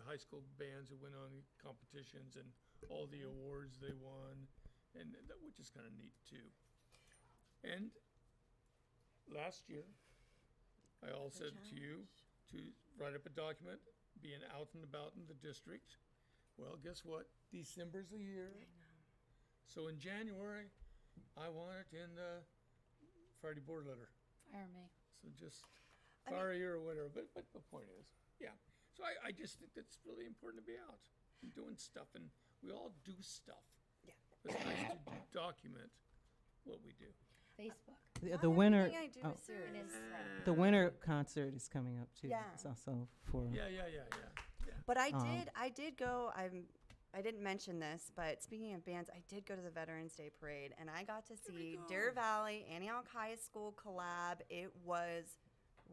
high school bands that went on competitions and all the awards they won, and that, which is kind of neat too. And last year, I all said to you to write up a document, being out and about in the district. Well, guess what? December's the year. So in January, I want it in the Friday board letter. Fire me. So just fire a year or whatever. But the point is, yeah. So I just think that's really important to be out and doing stuff. And we all do stuff. Yeah. It's nice to document what we do. Facebook. The winter. Everything I do is serious. The winter concert is coming up too. Yeah. It's also for. Yeah. But I Um, did go. I didn't mention this, but speaking of bands, I did go to the Veterans Day Parade, and I got to see Deer Valley Antioch High School collab. It was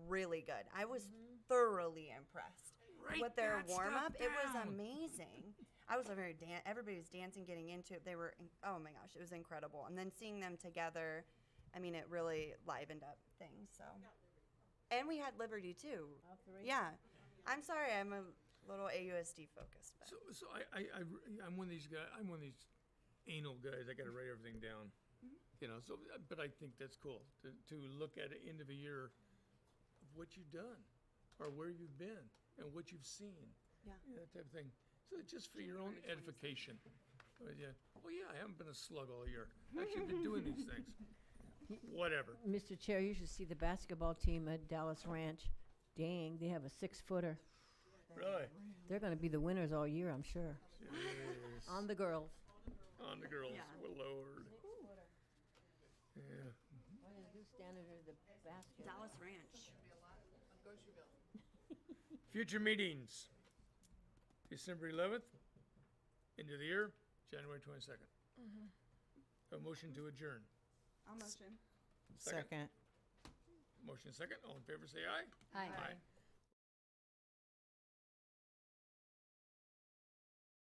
really good. I was thoroughly impressed with their warm up. It was amazing. I was very everybody was dancing, getting into it. They were oh my gosh, it was incredible. And then seeing them together, I mean, it really livened up things. So, and we had Liberty too. All three? Yeah, I'm sorry, I'm a little AUSD focused. But. So I'm one of these guys. I'm one of these anal guys. I got to write everything down. You know. So, but I think that's cool to look at the end of a year of what you've done, or where you've been, and what you've seen. Yeah. That type of thing. So just for your own edification. Yeah. Oh yeah, I haven't been a slug all year. Actually, been doing these things. Whatever. Mr. Chair, you should see the basketball team at Dallas Ranch. Dang, they have a 6-footer. Really? They're going to be the winners all year, I'm sure. Jeez. On the girls. On the girls. Well, Lord. Yeah. Who's standing under the basket? Dallas Ranch. Future meetings. December 11th, end of the year, January 22nd. A motion to adjourn. I'll motion. Second. Motion second. All in favor, say aye. Aye. Aye.